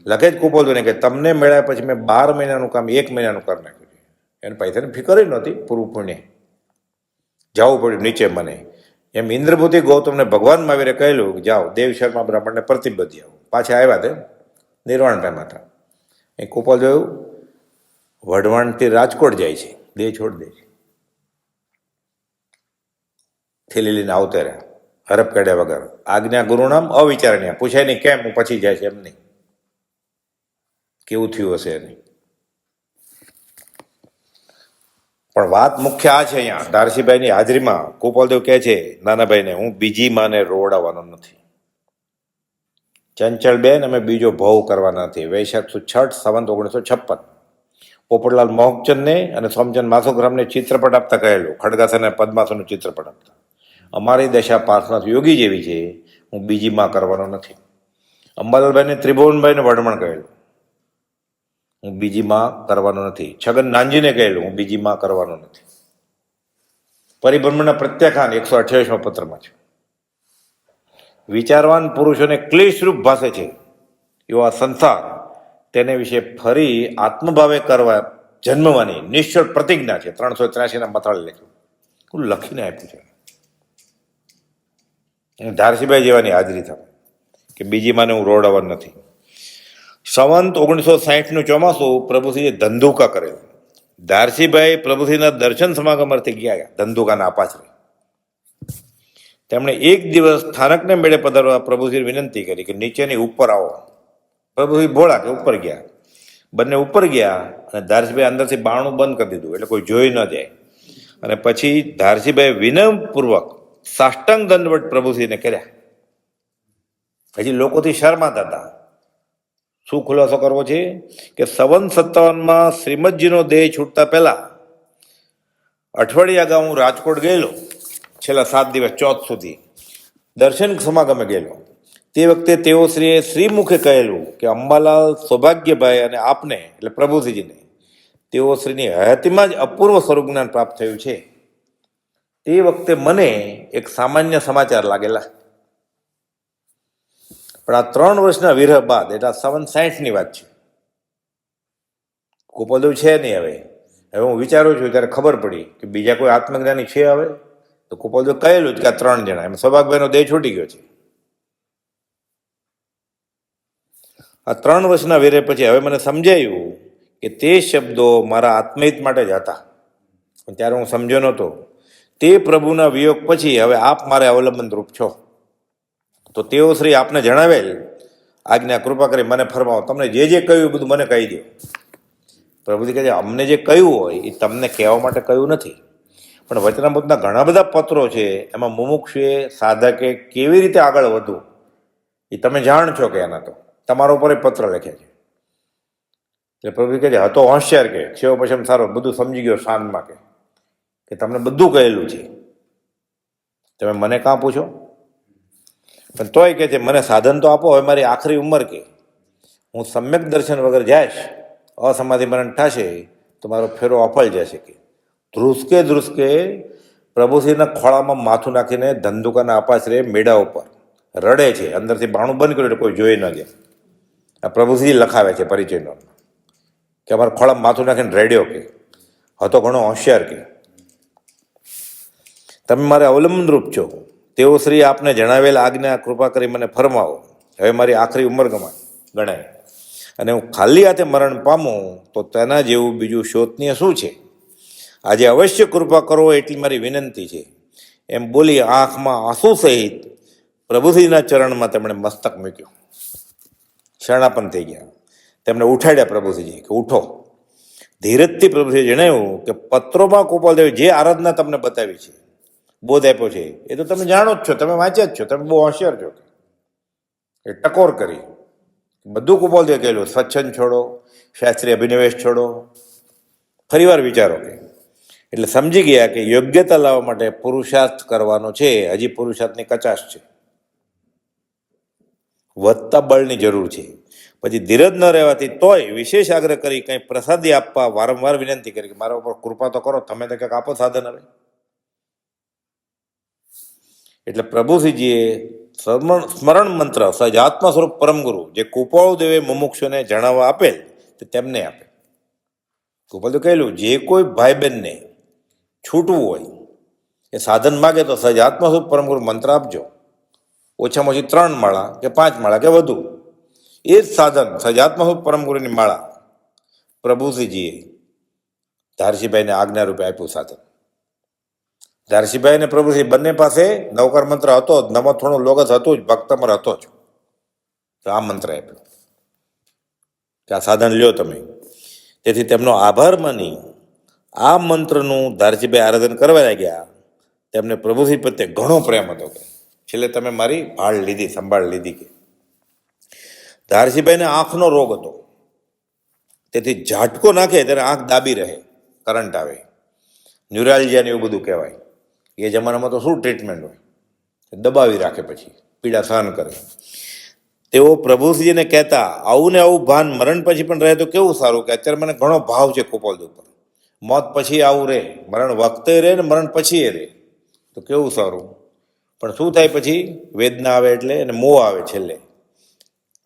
લખે જ ગોપાલદેવને કે તમને મળ્યા પછી મેં 12 મહિનાનું કામ 1 મહિનાનું કરી નાખ્યું છે. એને પૈસાની ફિકર નહોતી, પૂરું પુણ્ય જવું પડ્યું નીચે મને. એમ ઇન્દ્રભૂતિ ગૌતમને ભગવાન મહાવીરે કહેલું કે જાઓ દેવ શર્મા બ્રાહ્મણને પ્રતિબદ્ધ આવો. પાછા આવ્યા તે નિર્વાણ ટાઈમ હતા. એ ગોપાલદેવ વઢવાણથી રાજકોટ જાય છે, દેહ છોડી દે છે. થેલી લઈને આવતા રહ્યા, હરફ કાઢ્યા વગર. આજ્ઞા ગુરુનામ અવિચારણીય, પૂછાય નહીં કેમ હું પછી જાય છે, એમ નહીં. કેવું થયું હશે એની. પણ વાત મુખ્ય આ છે, અહીંયા ધારસીભાઈની હાજરીમાં ગોપાલદેવ કહે છે નાનાભાઈને, હું બીજી માને રોવડાવવાનો નથી. ચંચળબેન અમે બીજો ભવ કરવાના નથી. વૈશાખ સુદ 6 સંવત 1956. પોપટલાલ મોહકચંદને અને સોમચંદ માસોગ્રામને ચિત્રપટ આપતા કહેલું, ખડગાસન અને પદ્માસનનું ચિત્રપટ આપતા. અમારી દશા પાર્થનાથ યોગી જેવી છે, હું બીજી માં કરવાનો નથી. અંબાલાલભાઈને ત્રિભુવનભાઈને વઢમણ કહેલું, હું બીજી માં કરવાનો નથી. છગન નાનજીને કહેલું, હું બીજી માં કરવાનો નથી. પરિભ્રમણના પ્રત્યાખ્યાન 128માં પત્રમાં છે. વિચારવાન પુરુષોને ક્લેશરૂપ ભાષે છે એવો આ સંસાર, તેને વિશે ફરી આત્મભાવે કરવા જન્મવાની નિશ્ચળ પ્રતિજ્ઞા છે. 383ના મથાળે લખ્યું, હું લખીને આપ્યું છે. ધારસીભાઈ જેવાની હાજરી થાય કે બીજી માને હું રોડાવવાનું નથી. સંવંત 1960નું ચોમાસું પ્રભુસિંહે ધંધુકા કરેલું. ધારસીભાઈ પ્રભુસિંહના દર્શન સમાગમથી ગયા ધંધુકાના આપાસરે. તેમણે એક દિવસ સ્થાનકને મેળે પધારવા પ્રભુસિંહ વિનંતી કરી કે નીચેની ઉપર આવો. પ્રભુસિંહ ભોળા કે ઉપર ગયા. બંને ઉપર ગયા અને ધારસીભાઈ અંદરથી બારણું બંધ કરી દીધું એટલે કોઈ જોઈ ન જાય. અને પછી ધારસીભાઈ વિનમ્રપૂર્વક સાષ્ટાંગ દંડવત પ્રભુસિંહને કર્યા. હજી લોકોથી શરમાતા હતા. શું ખુલાસો કરવો છે કે સંવંત 57માં શ્રીમદજીનો દેહ છૂટતા પહેલા અઠવાડિયા અગાઉ હું રાજકોટ ગયેલો. છેલ્લા 7 દિવસ 14 સુધી દર્શન સમાગમે ગયેલો. તે વખતે તેઓ શ્રીએ શ્રીમુખે કહેલું કે અંબાલાલ સૌભાગ્યભાઈ અને આપને એટલે પ્રભુસિંહજીને તેઓ શ્રીની હયાતીમાં જ અપૂર્વ સ્વરૂપ જ્ઞાન પ્રાપ્ત થયું છે. તે વખતે મને એક સામાન્ય સમાચાર લાગેલા. પણ આ 3 વર્ષના વિરહ બાદ એટલે સંવંત 60ની વાત છે. ગોપાલદેવ છે નહીં. હવે હું વિચારું છું ત્યારે ખબર પડી કે બીજા કોઈ આત્મજ્ઞાની છે. હવે તો ગોપાલદેવ કહેલું જ કે આ 3 જણા, એમ સૌભાગભાઈનો દેહ છૂટી ગયો છે. આ 3 વર્ષના વિરહ પછી હવે મને સમજાયું કે તે શબ્દો મારા આત્મહિત માટે જ હતા. ત્યારે હું સમજ્યો નહોતો. તે પ્રભુના વિયોગ પછી હવે આપ મારે અવલંબન રૂપ છો. તો તેઓ શ્રી આપને જણાવેલ આજ્ઞા કૃપા કરી મને ફરમાવો. તમને જે જે કહ્યું બધું મને કહી દો. પ્રભુજી કહે છે અમને જે કહ્યું હોય એ તમને કહેવા માટે કહ્યું નથી. પણ વચનામૃતના ઘણા બધા પત્રો છે, એમાં મુમુક્ષુએ સાધકે કેવી રીતે આગળ વધવું એ તમે જાણ છો કે એના તો તમારા ઉપર પત્ર લખ્યા છે. એટલે પ્રભુ કહે છે હતો હોશિયાર કે છેવો પછી સારો બધું સમજી ગયો શાનમાં કે તમને બધું કહેલું છે, તમે મને કાં પૂછો. પણ તોય કે છે મને સાધન તો આપો. હવે મારી આખરી ઉંમર કે હું સમ્યક દર્શન વગર જઈશ, અસમાધિ મરણ થશે તો મારો ફેરો અફળ જશે. કે ધ્રુસકે પ્રભુસિંહના ખોળામાં માથું નાખીને ધંધુકાના આપાસરે મેળા ઉપર રડે છે. અંદરથી બાણું બંધ કર્યું એટલે કોઈ જોઈ ન જાય. આ પ્રભુસિંહ લખાવે છે પરિચયનો કે અમારા ખોળામાં માથું નાખીને રેડ્યો કે હતો ઘણો હોશિયાર કે તમે મારે અવલંબન રૂપ છો. તેઓ શ્રી આપને જણાવેલ આજ્ઞા કૃપા કરી મને ફરમાવો. હવે મારી આખરી ઉંમર ગણાય. અને હું ખાલી હાથે મરણ પામું તો તેના જેવું બીજું શોચનીય શું છે? આજે અવશ્ય કૃપા કરો એટલી મારી વિનંતી છે. એમ બોલી આંખમાં આંસુ સહિત પ્રભુશ્રીના ચરણમાં તેમણે મસ્તક મૂક્યું. શરણાપન્ન થઈ ગયા. તેમણે ઉઠાડ્યા પ્રભુશ્રીજી કે ઉઠો. ધીરજથી પ્રભુશ્રીએ જણાવ્યું કે પત્રોમાં ગોપાલદેવે જે આરાધના તમને બતાવી છે, બોધ આપ્યો છે, એ તો તમે જાણો જ છો, તમે વાંચ્યા જ છો, તમે બહુ હોશિયાર છો. એ ટકોર કરી બધું ગોપાલદેવે કહેલું. સ્વચ્છંદ છોડો, શાસ્ત્રીય અભિનિવેશ છોડો, ફરીવાર વિચારો કે એટલે સમજી ગયા કે યોગ્યતા લાવવા માટે પુરુષાર્થ કરવાનો છે. હજી પુરુષાર્થની કચાશ છે, વધતા બળની જરૂર છે. પછી ધીરજ ન રહેવાથી તોય વિશેષ આગ્રહ કરી કંઈ પ્રસાદી આપવા વારંવાર વિનંતી કરી કે મારા ઉપર કૃપા તો કરો, તમે તો કંઈક આપો સાધન. હવે એટલે પ્રભુશ્રીજીએ સ્મરણ મંત્ર સહજાત્મ સ્વરૂપ પરમગુરુ જે કૃપાળુદેવે મુમુક્ષુને જણાવવા આપેલ તે તેમને આપે. કૃપાળુદેવે કહેલું જે કોઈ ભાઈ બહેનને છૂટવું હોય એ સાધન માગે તો સહજાત્મ સ્વરૂપ પરમગુરુ મંત્ર આપજો. ઓછામાં ઓછી 3 માળા કે 5 માળા કે વધુ. એ જ સાધન સહજાત્મ સ્વરૂપ પરમગુરુની માળા પ્રભુશ્રીજીએ ધારસીભાઈને આજ્ઞારૂપે આપ્યું સાધન. ધારસીભાઈ અને પ્રભુશ્રી બંને પાસે નવકાર મંત્ર હતો જ, નમો થોડું લોગસ હતું જ, ભક્તમર હતો જ. તો આ મંત્ર આપ્યો કે આ સાધન લ્યો તમે. તેથી તેમનો આભાર માની આ મંત્રનું ધારસીભાઈ આરાધન કરવા લાગ્યા. તેમને પ્રભુશ્રી પ્રત્યે ઘણો પ્રેમ હતો કે છેલ્લે તમે મારી ભાળ લીધી, સંભાળ લીધી. કે ધારસીભાઈને આંખનો રોગ હતો, તેથી ઝાટકો નાખે ત્યારે આંખ દાબી રહે, કરંટ આવે, ન્યુરાલજિયા એવું બધું કહેવાય. એ જમાનામાં તો શું ટ્રીટમેન્ટ હોય, દબાવી રાખે, પછી પીડા સહન કરે. તેઓ પ્રભુશ્રીજીને કહેતા આવું ને આવું ભાન મરણ પછી પણ રહે તો કેવું સારું. કે અત્યારે મને ઘણો ભાવ છે ગોપાલદેવ ઉપર, મોત પછી આવું રહે, મરણ વખતે રહે ને મરણ પછી એ રહે તો કેવું સારું. પણ શું થાય પછી? વેદના આવે એટલે અને મોહ આવે છેલ્લે.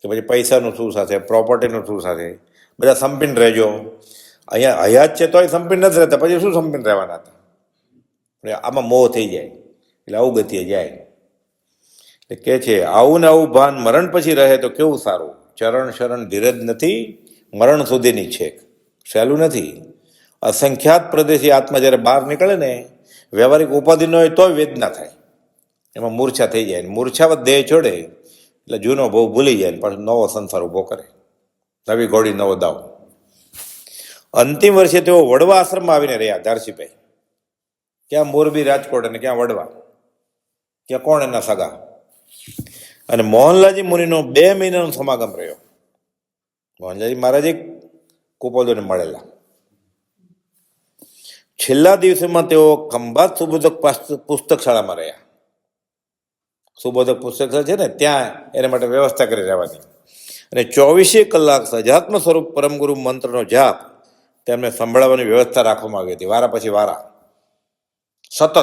કે પછી પૈસાનું શું સાથે, પ્રોપર્ટીનું શું સાથે, બધા સંપીને રહેજો. અહીંયા હયાત છે તોય સંપીને નથી રહેતા, પછી શું સંપીને રહેવાના હતા? આમાં મોહ થઈ જાય એટલે આવું ગતિએ જાય. એટલે કે છે આવું ને આવું ભાન મરણ પછી રહે તો કેવું સારું. ચરણ શરણ ધીરજ નથી, મરણ સુધીની છેક, સહેલું નથી. અસંખ્યાત પ્રદેશી આત્મા જ્યારે બહાર નીકળે ને, વ્યવહારિક ઉપાધિ ન હોય તોય વેદના થાય, એમાં મૂર્છા થઈ જાય. મૂર્છાવત દેહ છોડે એટલે જૂનો બહુ ભૂલી જાય, પાછો નવો સંસાર ઊભો કરે, નવી ઘોડી નવો દાવ. અંતિમ વર્ષે તેઓ વડવા આશ્રમમાં આવીને રહ્યા. ધારસીભાઈ ક્યાં મોરબી, રાજકોટ અને ક્યાં વડવા, ક્યાં કોણ એના સગા. અને મોહનલાલજી મુનિનો 2 મહિનાનો સમાગમ રહ્યો. મોહનલાલજી મહારાજે ગોપાલદેવને મળેલા. છેલ્લા દિવસોમાં તેઓ ખંભાત સુબોધક પુસ્તક શાળામાં રહ્યા. સુબોધક પુસ્તક છે ને, ત્યાં એના માટે વ્યવસ્થા કરી રહેવાની. અને 24 કલાક સહજાત્મ સ્વરૂપ પરમગુરુ મંત્રનો જાપ તેમને સંભળાવવાની વ્યવસ્થા રાખવામાં આવી હતી. વારા પછી વારા સતત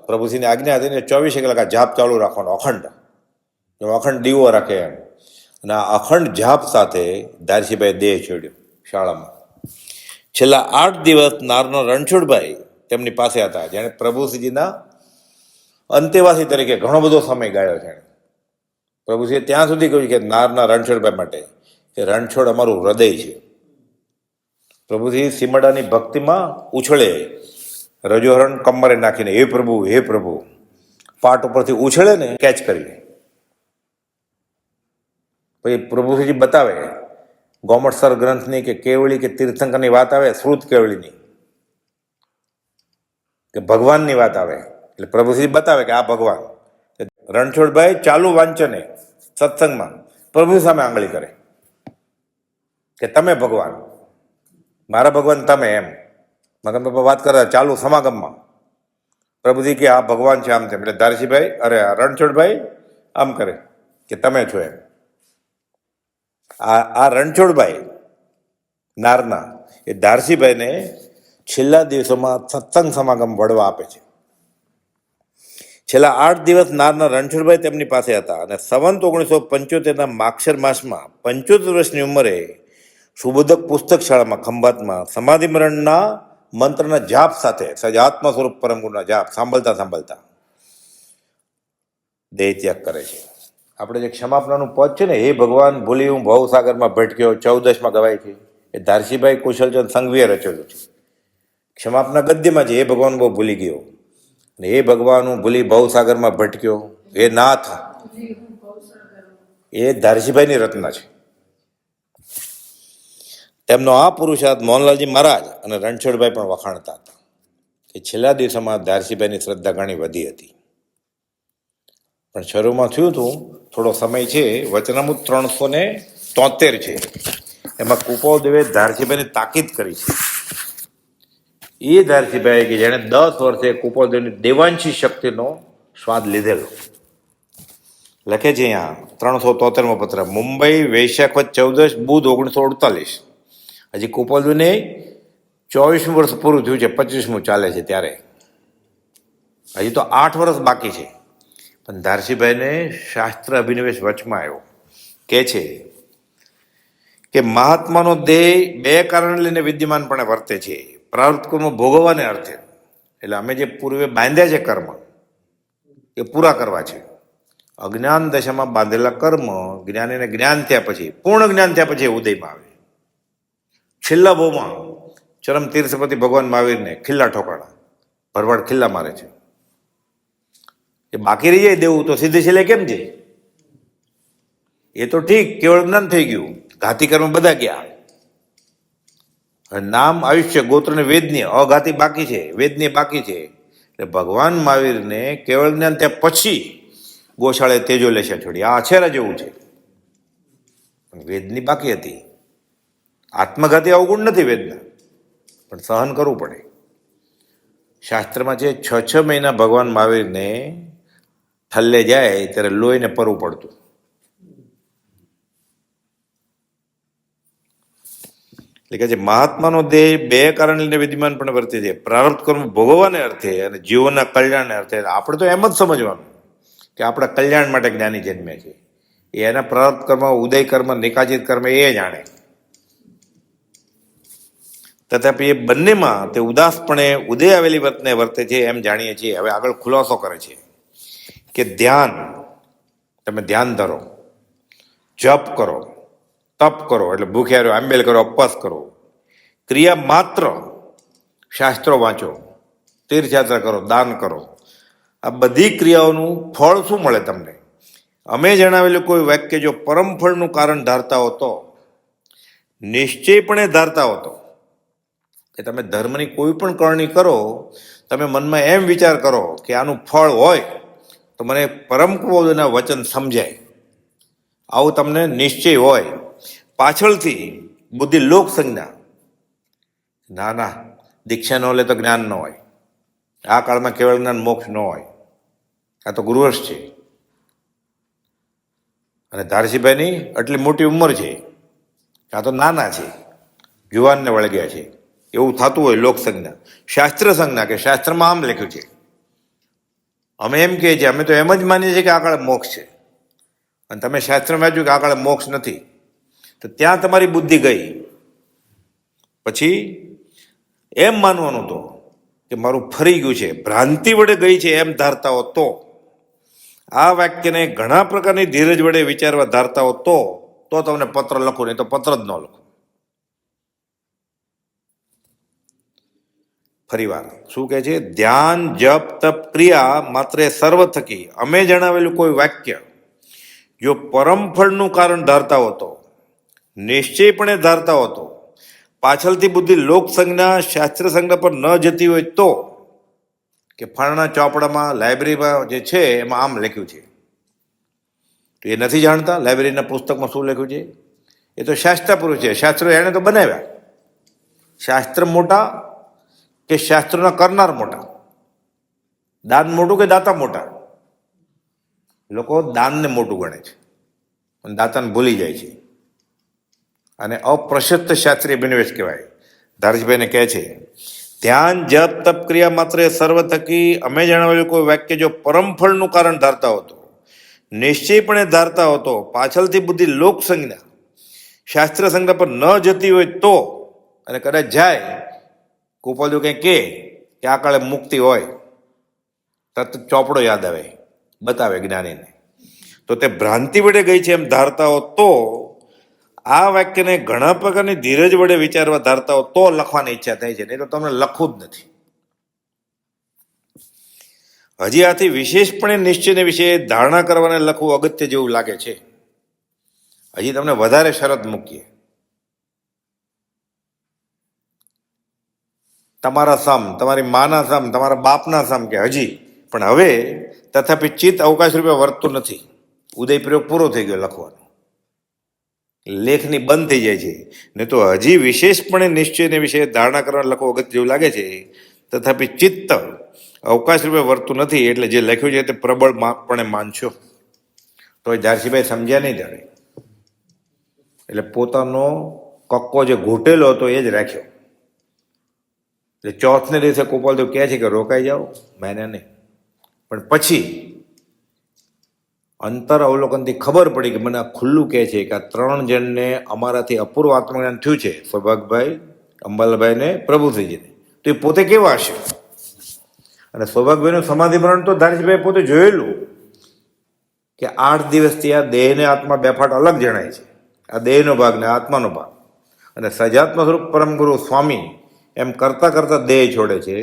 પ્રભુશ્રીની આજ્ઞા હતી ને 24 કલાક જાપ ચાલુ રાખવાનો, અખંડ. અખંડ દીવો રાખે એમ. અને આ અખંડ જાપ સાથે ધારસીભાઈ દેહ છોડ્યો શાળામાં. છેલ્લા 8 દિવસ નારના રણછોડભાઈ તેમની પાસે હતા, જેણે પ્રભુશ્રીજીના અંતેવાસી તરીકે ઘણો બધો સમય ગાળ્યો છે. પ્રભુશ્રીએ ત્યાં સુધી કહ્યું કે નારના રણછોડભાઈ માટે કે રણછોડ અમારું હૃદય છે. પ્રભુશ્રી સીમડાની ભક્તિમાં ઉછળે, રજોહરણ કમરે નાખીને હે પ્રભુ, હે પ્રભુ, પાટ ઉપરથી ઉછળે ને કેચ કરી લે. પછી પ્રભુશ્રીજી બતાવે ગોમટસર ગ્રંથની કે કેવળી કે તીર્થંકરની વાત આવે, શ્રુત કેવળીની કે ભગવાનની વાત આવે, એટલે પ્રભુશ્રી બતાવે કે આ ભગવાન. રણછોડભાઈ ચાલુ વાંચને સત્સંગમાં પ્રભુ સામે આંગળી કરે કે તમે ભગવાન, મારા ભગવાન તમે. એમ મગન બાપા વાત કરતા ચાલુ સમાગમમાં પ્રભુજી કે આ ભગવાન છે આમ તેમ. એટલે ધારસીભાઈ રણછોડભાઈ આમ કરે કે તમે છો એમ. આ રણછોડભાઈ નારના એ ધારસીભાઈને છેલ્લા દિવસોમાં સત્સંગ સમાગમ વડવા આપે છે. છેલ્લા 8 દિવસ નારના રણછોડભાઈ તેમની પાસે હતા. અને સંવંત 1975ના માક્ષર માસમાં 75 વર્ષની ઉંમરે સુબોધક પુસ્તક શાળામાં ખંભાતમાં સમાધિ મરણના મંત્રના જાપ સાથે સહજાત્મ સ્વરૂપ પરમગુરુના જાપ સાંભળતા સાંભળતા દેહ ત્યાગ કરે છે. આપણે જે ક્ષમાપનાનું પદ છે ને, હે ભગવાન ભૂલી હું ભવસાગરમાં ભટક્યો, 14માં ગવાય છે. એ ધારસીભાઈ કુશલચંદ સંઘવીએ રચેલું છે. ક્ષમાપના ગદ્યમાં છે, હે ભગવાન બહુ ભૂલી ગયો, અને હે ભગવાન હું ભૂલી ભવસાગરમાં ભટક્યો, હે નાથ, એ ધારસીભાઈની રચના છે. તેમનો આ પુરુષાર્થ મોહનલાલજી મહારાજ અને રણછોડભાઈ પણ વખાણતા હતા કે છેલ્લા દિવસોમાં ધારસીભાઈની શ્રદ્ધા ઘણી વધી હતી. પણ શરૂમાં થયું હતું, થોડો સમય છે, વચનામૃત 373 છે, એમાં કુપાવદેવે ધારસીભાઈની તાકીદ કરી છે. એ ધારસીભાઈ કે જેણે 10 વર્ષે કુપાવદેવની દેવાંશી શક્તિનો સ્વાદ લીધેલો, લખે છે અહીંયા 373મો પત્ર, મુંબઈ વૈશાખ 14 બુધ 1948. હજી કુપાવદેવને 24મું વર્ષ પૂરું થયું છે, 25મું ચાલે છે ત્યારે, હજી તો 8 વર્ષ બાકી છે. પણ ધારસીભાઈને શાસ્ત્ર અભિનિવેશ વચમાં આવ્યો. કે છે કે મહાત્માનો દેહ 2 કારણ લઈને વિદ્યમાનપણે વર્તે છે. પ્રારબ્ધ કર્મ ભોગવવાને અર્થે, એટલે અમે જે પૂર્વે બાંધ્યા છે કર્મ એ પૂરા કરવા છે. અજ્ઞાન દશામાં બાંધેલા કર્મ જ્ઞાનીને જ્ઞાન થયા પછી, પૂર્ણ જ્ઞાન થયા પછી ઉદયમાં આવે. છેલ્લા ભાવમાં ચરમ તીર્થપતિ ભગવાન મહાવીરને ખિલ્લા ઠોકાણા, ભરવાડ ખિલ્લા મારે છે. એ બાકી રહી જાય દેવું તો સીધે છેલ્લે કેમ છે? એ તો ઠીક, કેવળ જ્ઞાન થઈ ગયું, ઘાતી કર્મ બધા ગયા. નામ, આયુષ્ય, ગોત્ર ને વેદનીય, અઘાતી બાકી છે, વેદનીય બાકી છે. એટલે ભગવાન મહાવીરને કેવળ જ્ઞાન ત્યાં પછી ગોશાળે તેજો લેશે છોડી, આ અછેરા જેવું છે. વેદની બાકી હતી. આત્મઘાતી અવગુણ નથી વેદના, પણ સહન કરવું પડે. શાસ્ત્રમાં છે 6 મહિના ભગવાન મહાવીરને થલ્લે જાય ત્યારે લોહીને પરવું પડતું. એટલે કે છે મહાત્માનો દેહ 2 કારણ લઈને વિદ્યમાન પણ વર્તે છે, પ્રારબ્ધ કર્મ ભોગવવાને અર્થે અને જીવનના કલ્યાણને અર્થે. આપણે તો એમ જ સમજવાનું કે આપણા કલ્યાણ માટે જ્ઞાની જન્મે છે. એના પ્રારબ્ધ કર્મ, ઉદય કર્મ, નિકાચિત કર્મ એ જાણે. તથાપિ એ બંનેમાં તે ઉદાસપણે ઉદય આવેલી વર્તે છે એમ જાણીએ છીએ. હવે આગળ ખુલાસો કરે છે કે ધ્યાન, તમે ધ્યાન ધરો, જપ કરો, તપ કરો એટલે ભૂખ્યા રહ્યો, આંબેલ કરો, ઉપવાસ કરો, ક્રિયા માત્ર, શાસ્ત્રો વાંચો, તીર્થયાત્રા કરો, દાન કરો, આ બધી ક્રિયાઓનું ફળ શું મળે તમને? અમે જણાવેલું કોઈ વાક્ય જો પરમ ફળનું કારણ ધારતા હો તો, નિશ્ચયપણે ધારતા હો તો, કે તમે ધર્મની કોઈ પણ કરણી કરો, તમે મનમાં એમ વિચાર કરો કે આનું ફળ હોય તો મને પરમ કુપાવદેવના વચન સમજાય, આવું તમને નિશ્ચય હોય, પાછળથી બુદ્ધિ લોક સંજ્ઞા, ના ના દીક્ષા ન લે તો જ્ઞાન ન હોય, આ કાળમાં કેવળ જ્ઞાન મોક્ષ ન હોય, આ તો ગુરુવર્ષ છે, અને ધારસીભાઈની આટલી મોટી ઉંમર છે, આ તો નાના છે, જુવાનને વળગ્યા છે, એવું થતું હોય લોક સંજ્ઞા. શાસ્ત્ર સંજ્ઞા કે શાસ્ત્રમાં આમ લખ્યું છે, અમે એમ કહીએ છીએ, અમે તો એમ જ માનીએ છીએ કે આ કાળે મોક્ષ છે, અને તમે શાસ્ત્રમાં વાંચ્યું કે આ કાળે મોક્ષ નથી, તો ત્યાં તમારી બુદ્ધિ ગઈ. પછી એમ માનવાનું તો કે મારું ફરી ગયું છે, ભ્રાંતિ વડે ગઈ છે એમ ધારતા હો તો, આ વાક્યને ઘણા પ્રકારની ધીરજ વડે વિચારવા ધારતા હો તો તમને પત્ર લખો, નહીં તો પત્ર જ ન લખો. ફરીવાર શું કહે છે? ધ્યાન, જપ, તપ, ક્રિયા માત્ર સર્વ થકી અમે જણાવેલું કોઈ વાક્ય જો પરમ ફળનું કારણ ધારતા હો તો, નિશ્ચયપણે ધારતા હો તો, પાછળથી બુદ્ધિ લોક સંજ્ઞા, શાસ્ત્ર સંજ્ઞા પર ન જતી હોય તો, કે ફાળના ચોપડામાં, લાઇબ્રેરીમાં જે છે એમાં આમ લખ્યું છે, તો એ નથી જાણતા લાઇબ્રેરીના પુસ્તકમાં શું લખ્યું છે. એ તો શાસ્ત્ર પુરુષ છે, શાસ્ત્રો એને તો બનાવ્યા. શાસ્ત્ર મોટા કે શાસ્ત્રોના કરનાર મોટા? દાન મોટું કે દાતા મોટા? લોકો દાનને મોટું ગણે છે અને દાતાને ભૂલી જાય છે, અને અપ્રશસ્ત શાસ્ત્રીય અભિનિવેશ કહેવાય. ધારસીભાઈને કહે છે, ધ્યાન, જપ, તપ, ક્રિયા માત્ર સર્વ થકી અમે જણાવેલું કોઈ વાક્ય જો પરમ ફળનું કારણ ધારતા હતો, નિશ્ચયપણે ધારતા હતો, પાછળથી બુદ્ધિ લોક સંજ્ઞા, શાસ્ત્ર સંજ્ઞા પર ન જતી હોય તો, અને કદાચ જાય, કુપાવદેવ કંઈ કે આ કાળે મુક્તિ હોય, તરત ચોપડો યાદ આવે, બતાવે જ્ઞાનીને, તો તે ભ્રાંતિ વડે ગઈ છે એમ ધારતા હો તો આ વાક્યને ઘણા પ્રકારની ધીરજ વડે વિચારવા ધારતા હો તો લખવાની ઈચ્છા થાય છે, નહીં તો તમને લખવું જ નથી. હજી આથી વિશેષપણે નિશ્ચયને વિશે ધારણા કરવાને લખવું અગત્ય જેવું લાગે છે. હજી તમને વધારે શરત મૂકીએ. તમારા સમ, તમારી માના સમ, તમારા બાપના સમ કે હજી પણ હવે તથાપિ ચિત્ત અવકાશ રૂપે વર્તતું નથી. ઉદય પ્રયોગ પૂરો થઈ ગયો લખવાનો, લેખની બંધ થઈ જાય છે. ને તો હજી વિશેષપણે નિશ્ચયને વિશે ધારણા કરવાને લખવું અગત્ય જેવું લાગે છે. તથાપિ ચિત્ત અવકાશ રૂપે વર્તતું નથી, એટલે જે લખ્યું છે તે પ્રબળપણે માનશો. તો એ ઝારસીભાઈ સમજ્યા નહીં ત્યારે, એટલે પોતાનો કક્કો જે ઘૂંટેલો હતો એ જ રાખ્યો. એટલે ચોથને દિવસે ગોપાલદેવ કહે છે કે રોકાઈ જાઓ, મેને નહીં. પણ પછી અંતર અવલોકનથી ખબર પડી કે મને આ ખુલ્લું કહે છે કે આ 3 જણને અમારાથી અપૂર્વ આત્મજ્ઞાન થયું છે, સૌભાગભાઈ, અંબાલાભાઈ ને પ્રભુશ્રીજીને. તો એ પોતે કેવા હશે? અને સૌભાગભાઈનું સમાધિ મરણ તો ધારીશભાઈ પોતે જોયેલું કે 8 દિવસથી આ દેહને આત્મા બેફાટ અલગ જણાય છે. આ દેહનો ભાગ ને આત્માનો ભાગ. અને સજાત્મ સ્વરૂપ પરમગુરુ સ્વામી એમ કરતા કરતા દેહ છોડે છે.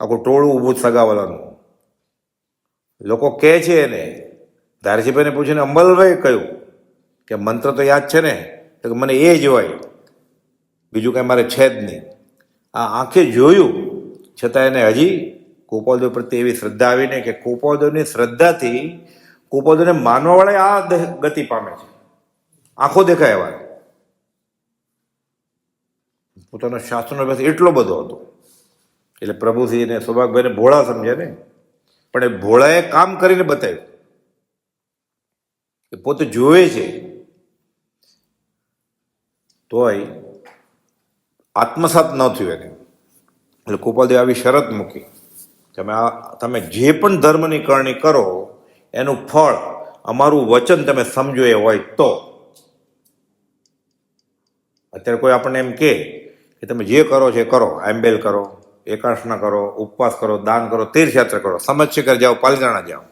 આખું ટોળું ઊભું સગાવાલાનું. લોકો કહે છે એને, ધારસીભાઈને પૂછીને અંબાલાભાઈ કહ્યું કે મંત્ર તો યાદ છે ને? તો મને એ જ હોય, બીજું કાંઈ મારે છે જ નહીં. આ આંખે જોયું છતાં એને હજી ગોપાલદેવ પ્રત્યે એવી શ્રદ્ધા આવી નહીં કે ગોપાલદેવની શ્રદ્ધાથી ગોપાલદેવને માનવાવાળા આ ગતિ પામે છે. આંખો દેખાય એવા. પોતાનો શાસ્ત્રનો અભ્યાસ એટલો બધો હતો એટલે પ્રભુશ્રીને સૌભાગભાઈને ભોળા સમજે ને, પણ એ ભોળાએ કામ કરીને બતાવ્યું. એ પોતે જોવે છે તોય આત્મસાત ન થયું એને. એટલે ગોપાલદેવ આવી શરત મૂકી, તમે જે પણ ધર્મની કરણી કરો એનું ફળ અમારું વચન તમે સમજો એ હોય તો. અત્યારે કોઈ આપણને એમ કે તમે જે કરો છે કરો, આંબેલ કરો, એકાંશના કરો, ઉપવાસ કરો, દાન કરો, તીર્થયાત્રા કરો, સમજશિખર જાઓ, પાલિતાણા જાઓ,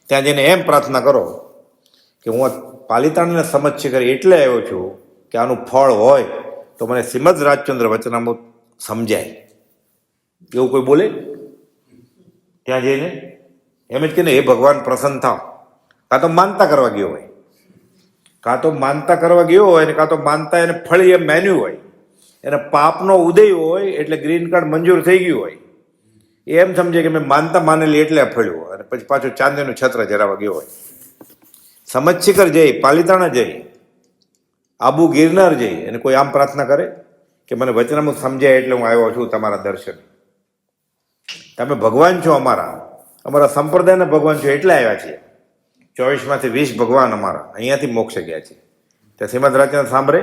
ત્યાં જઈને એમ પ્રાર્થના કરો કે હું પાલિતાણાને સમજશિખર એટલે આવ્યો છું કે આનું ફળ હોય તો મને શ્રીમદ રાજચંદ્ર વચનામૃત સમજાય. એવું કોઈ બોલે ત્યાં જઈને? એમ જ કે ને, એ ભગવાન પ્રસન્ન થાવ. કાં તો માનતા કરવા ગયો હોય, કાં તો માનતા કરવા ગયો હોય ને કાં તો માનતા એને ફળી એમ માન્યું હોય, એને પાપનો ઉદય હોય એટલે ગ્રીન કાર્ડ મંજૂર થઈ ગયું હોય. એમ સમજે કે મેં માનતા માનેલી એટલે ફળ્યું હોય, અને પછી પાછું ચાંદીનું છત્ર જરાવા ગયો હોય. સમજશિખર જઈ, પાલિતાણા જઈ, આબુ ગિરનાર જઈ અને કોઈ આમ પ્રાર્થના કરે કે મને વચનામૃત સમજાય એટલે હું આવ્યો છું તમારા દર્શન. તમે ભગવાન છો, અમારા સંપ્રદાયના ભગવાન છો એટલે આવ્યા છીએ. 24માંથી 20 ભગવાન અમારા અહીંયાથી મોક્ષે ગયા છે. તે શ્રીમદ રાજચંદ્ર સાંભળે,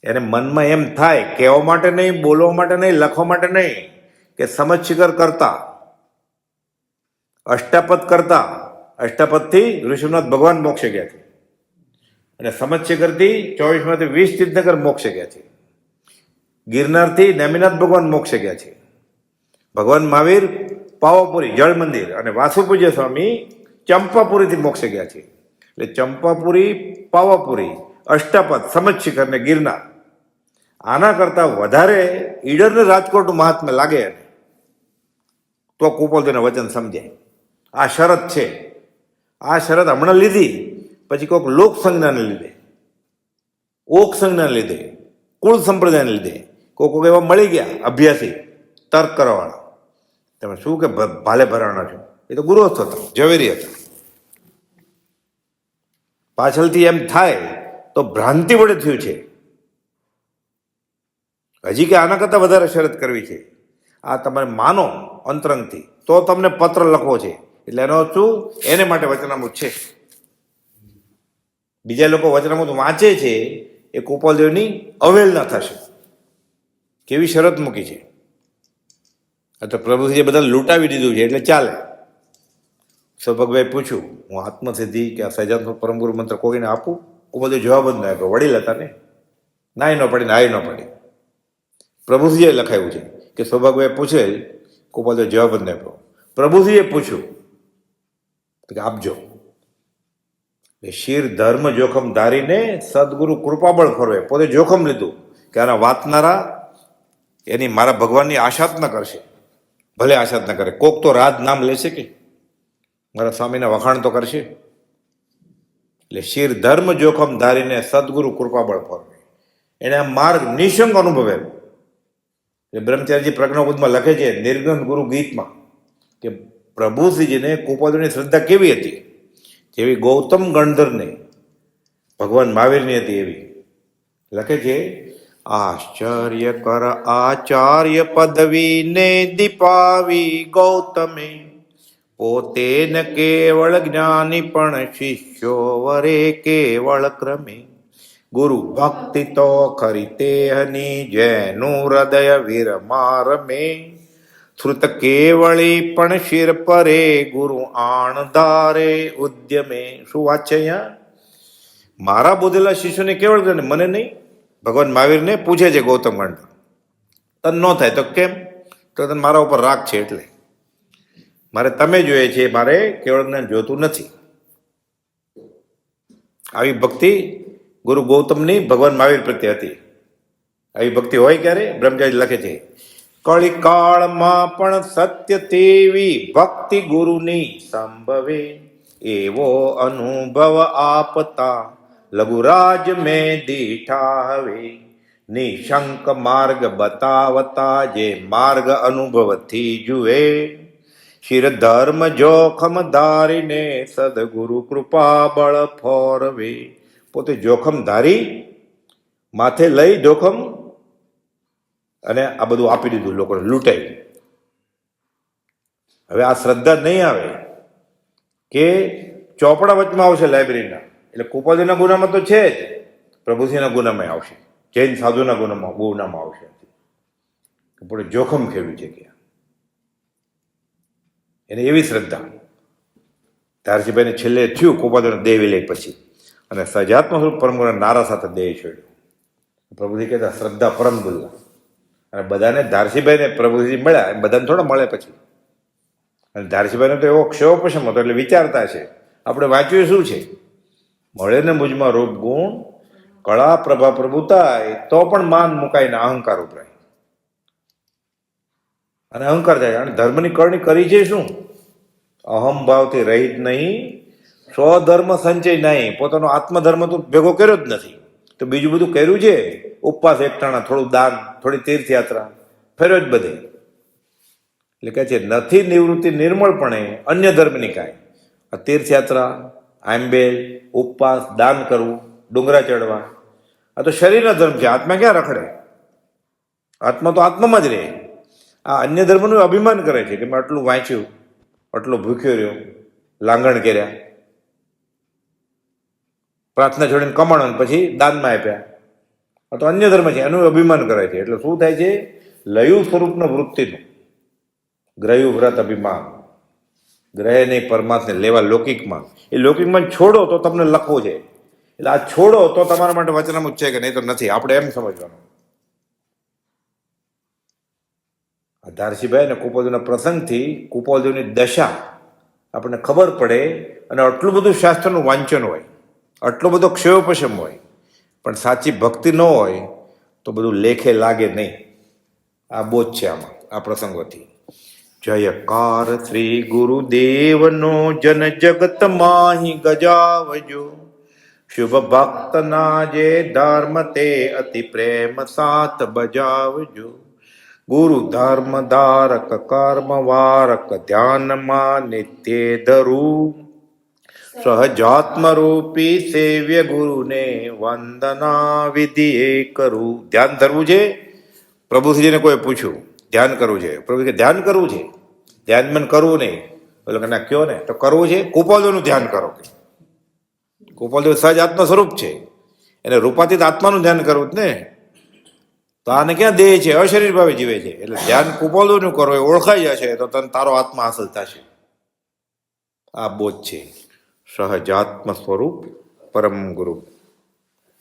એને મનમાં એમ થાય, કહેવા માટે નહીં, બોલવા માટે નહીં, લખવા માટે નહીં, કે સમજશિખર કરતા, અષ્ટાપદ કરતા, અષ્ટાપદથી ઋષિનાથ ભગવાન મોક્ષે ગયા છે, અને સમજશિખરથી 24માંથી 20 તીર્થનગર મોક્ષે ગયા છે, ગિરનારથી નેમિનાથ ભગવાન મોક્ષે ગયા છે, ભગવાન મહાવીર પાવાપુરી જળ મંદિર અને વાસુપૂજ્ય સ્વામી ચંપાપુરીથી મોક્ષે ગયા છે. એટલે ચંપાપુરી, પાવાપુરી, અષ્ટાપદ, સમજશિખર ને ગિરનાર, આના કરતા વધારે ઈડર ને રાજકોટ મહાત્મ્ય લાગે તો ગોપાલદેવના વચન સમજાય. આ શરત છે. આ શરત હમણાં લીધી, પછી કોઈક લોક સંજ્ઞાને લીધે, ઓક સંજ્ઞાને લીધે, કુળ સંપ્રદાયને લીધે કોઈક એવા મળી ગયા અભ્યાસી તર્ક કરવાવાળા. તમે શું કે ભાલે ભરાણા છો? એ તો ગુરુસ્થ હતા, ઝવેરી હતા. પાછળથી એમ થાય તો ભ્રાંતિ વડે થયું છે. હજી કે આના કરતા વધારે શરત કરવી છે. આ તમારે માનો અંતરંગથી તો તમને પત્ર લખવો છે. એટલે એનો શું? એને માટે વચનામૃત છે. બીજા લોકો વચનામૃત વાંચે છે એ ગોપાલદેવની અવહેલના થશે. કેવી શરત મૂકી છે! તો પ્રભુશ્રીએ બધા લૂંટાવી દીધું છે એટલે ચાલે. સૌભાગભાઈ પૂછ્યું, હું આત્મસિદ્ધિ કે સહજાત્મ પરમગુરુ મંત્ર કોઈને આપું? બધો જવાબ જ ના આપ્યો. વડીલ હતા ને, નાય ન પડી, નાય ન પડી. પ્રભુશ્રીએ લખાયું છે કે સૌભાગભાઈ પૂછે, ગોપાલદેવ જવાબ જ ના આપ્યો. પ્રભુશ્રીએ પૂછ્યું તો કે આપજો. શિર ધર્મ જોખમ ધારીને સદગુરુ કૃપાબળ ફરવે. પોતે જોખમ લીધું કે આના વાતનારા એની મારા ભગવાનની આશાત ન કરશે. ભલે આશાત ન કરે, કોક તો રાજ નામ લેશે કે મારા સ્વામીના વખાણ તો કરશે. એટલે શિર ધર્મ જોખમ ધારીને સદગુરુ કૃપાબળ ફરવે. એને આ માર્ગ નિશંક અનુભવેલો. બ્રહ્મચારીજી પ્રજ્ઞાબોધમાં લખે છે નિર્ગુણ ગુરુ ગીતમાં કે પ્રભુશ્રીજીને કુપોદની શ્રદ્ધા કેવી હતી, જેવી ગૌતમ ગણધરને ભગવાન મહાવીરની હતી એવી. લખે છે આશ્ચર્ય કર આચાર્ય પદવીને દીપાવી ગૌતમે, પોતે ન કેવળ જ્ઞાની પણ શિષ્યો વરે કેવળ ક્રમે. ગુરુ ભક્તિ તો ખરી તેહની જેનું હૃદય વીરમાં રમે. શ્રુત કેવળી પણ શિર પરે ગુરુ આણ ધારે ઉદ્યમે. શું વાત છે અહીંયા? મારા બોધેલા શિષ્યોને કેવળ કરે, મને નહીં. ભગવાન મહાવીરને પૂછે છે ગૌતમ ગણધર, તને ન થાય તો કેમ? તો તને મારા ઉપર રાગ છે એટલે મારે તમે જોઈએ છે, મારે કેવળ જ્ઞાન જોતું નથી. આવી ભક્તિ ગુરુ ગૌતમની ભગવાન મહાવીર પ્રત્યે હતી. આવી ભક્તિ હોય ક્યારે? બ્રહ્મચારી લખે છે કળી કાળમાં પણ સત્ય તેવી ભક્તિ ગુરુની સંભવે. એવો અનુભવ આપતા લઘુરાજ મેં દીઠા હવે. નિશંક માર્ગ બતાવતા જે માર્ગ અનુભવથી જુએ. શિર ધર્મ જોખમ ધારીને સદગુરુ કૃપા બળ ફોરવે. પોતે જોખમ ધારી માથે લઈ જોખમ અને આ બધું આપી દીધું, લોકોને લૂંટાઈ. હવે આ શ્રદ્ધા નહીં આવે કે ચોપડા વચમાં આવશે લાઇબ્રેરીના, એટલે કુપાદીના ગુનામાં તો છે જ, પ્રભુસિંહના ગુનામાં આવશે, જૈન સાધુના ગુનામાં આવશે. પોતે જોખમ ખેડ્યું છે કે એને એવી શ્રદ્ધા. ધારસીભાઈને છેલ્લે થયું કુપાદીનો દેહ વિલય પછી, અને સજાત્મ સ્વરૂપ પરમગુરુના નારા સાથે દેહ છોડ્યો. પ્રભુજી કહેતા શ્રદ્ધા પરમ દુલ્લા. અને બધાને ધારસીભાઈને પ્રભુજી મળ્યા, એમ બધાને થોડા મળે પછી. અને ધારસીભાઈનો તો એવો ક્ષયોપશમ હતો, એટલે વિચારતા છે આપણે વાંચ્યું શું છે, મળે ને મુજમાં રૂપ ગુણ કળા પ્રભા પ્રભુતા, તો પણ માન મુકાય ને અહંકાર ઉભરાય. અને અહંકાર જાય. અને ધર્મની કરણી કરી છે શું? અહમ ભાવથી રહિત નહીં, સ્વધર્મ સંચય નહીં. પોતાનો આત્મધર્મ તો ભેગો કર્યો જ નથી, તો બીજું બધું કર્યું છે. ઉપવાસ એકટાણા, થોડું દાન, થોડી તીર્થયાત્રા, ફેર્યો જ બધે. એટલે કહે છે નથી નિવૃત્તિ નિર્મળપણે અન્ય ધર્મની કાંઈ. આ તીર્થયાત્રા, આંબેલ, ઉપવાસ, દાન કરવું, ડુંગરા ચડવા, આ તો શરીરના ધર્મ છે. આત્મા ક્યાં રખડે? આત્મા તો આત્મામાં જ રહે. આ અન્ય ધર્મનું અભિમાન કરે છે કે મેં આટલું વાંચ્યું, આટલો ભૂખ્યો રહ્યો, લાંગણ કર્યા, પ્રાર્થના છોડીને કમાણો પછી દાનમાં આપ્યા. આ તો અન્ય ધર્મ છે, એનું અભિમાન કરે છે. એટલે શું થાય છે? લયું સ્વરૂપનું વૃત્તિનું ગ્રહ્યું વ્રત અભિમાન. ગ્રહે નહીં પરમાત્માને લેવા લૌકિકમાં. એ લૌકિકમાં છોડો તો તમને લખવું છે. એટલે આ છોડો તો તમારા માટે વચનામૃત છે કે નહીં તો નથી, આપણે એમ સમજવાનું. આ ધારસીભાઈ અને કુપોદના પ્રસંગથી કુપોદની દશા આપણને ખબર પડે. અને આટલું બધું શાસ્ત્રનું વાંચન હોય, આટલો બધો ક્ષયોપશમ હોય, પણ સાચી ભક્તિ ન હોય તો બધું લેખે લાગે નહીં. આ બોધ છે આમાં, આ પ્રસંગોથી. જયકાર શ્રી ગુરુદેવનો જન જગત માહી ગજાવજો. શુભ ભક્તના જે ધર્મ તે અતિ પ્રેમ સાથ બજાવજો. ગુરુ ધર્મ ધારક કર્મ વારક ધ્યાનમાં નિત્ય ધરું. સહજાત્મ રૂપી સેવ્ય ગુરુને વંદના વિધિએ કરું. ધ્યાન ધરવું છે. પ્રભુશ્રીજીને કોઈ પૂછ્યું ધ્યાન કરવું છે, પ્રભુ કે ધ્યાન કરવું છે, ધ્યાન મન કરવું નહીં. બોલો કે ના કયો ને, તો કરવું છે. કુપાલદેવનું ધ્યાન કરો. કુપાલદેવ સહજ આત્મા સ્વરૂપ છે, એને રૂપાતીત આત્માનું ધ્યાન કરવું જ ને. તો આને ક્યાં દેહ છે, અશરીર ભાવે જીવે છે. એટલે ધ્યાન કુપાલદેવનું કરો, એ ઓળખાઈ જશે તો તને તારો આત્મા હાંસલ થશે. આ બોધ છે. સહજાત્મ સ્વરૂપ પરમ ગુરુ.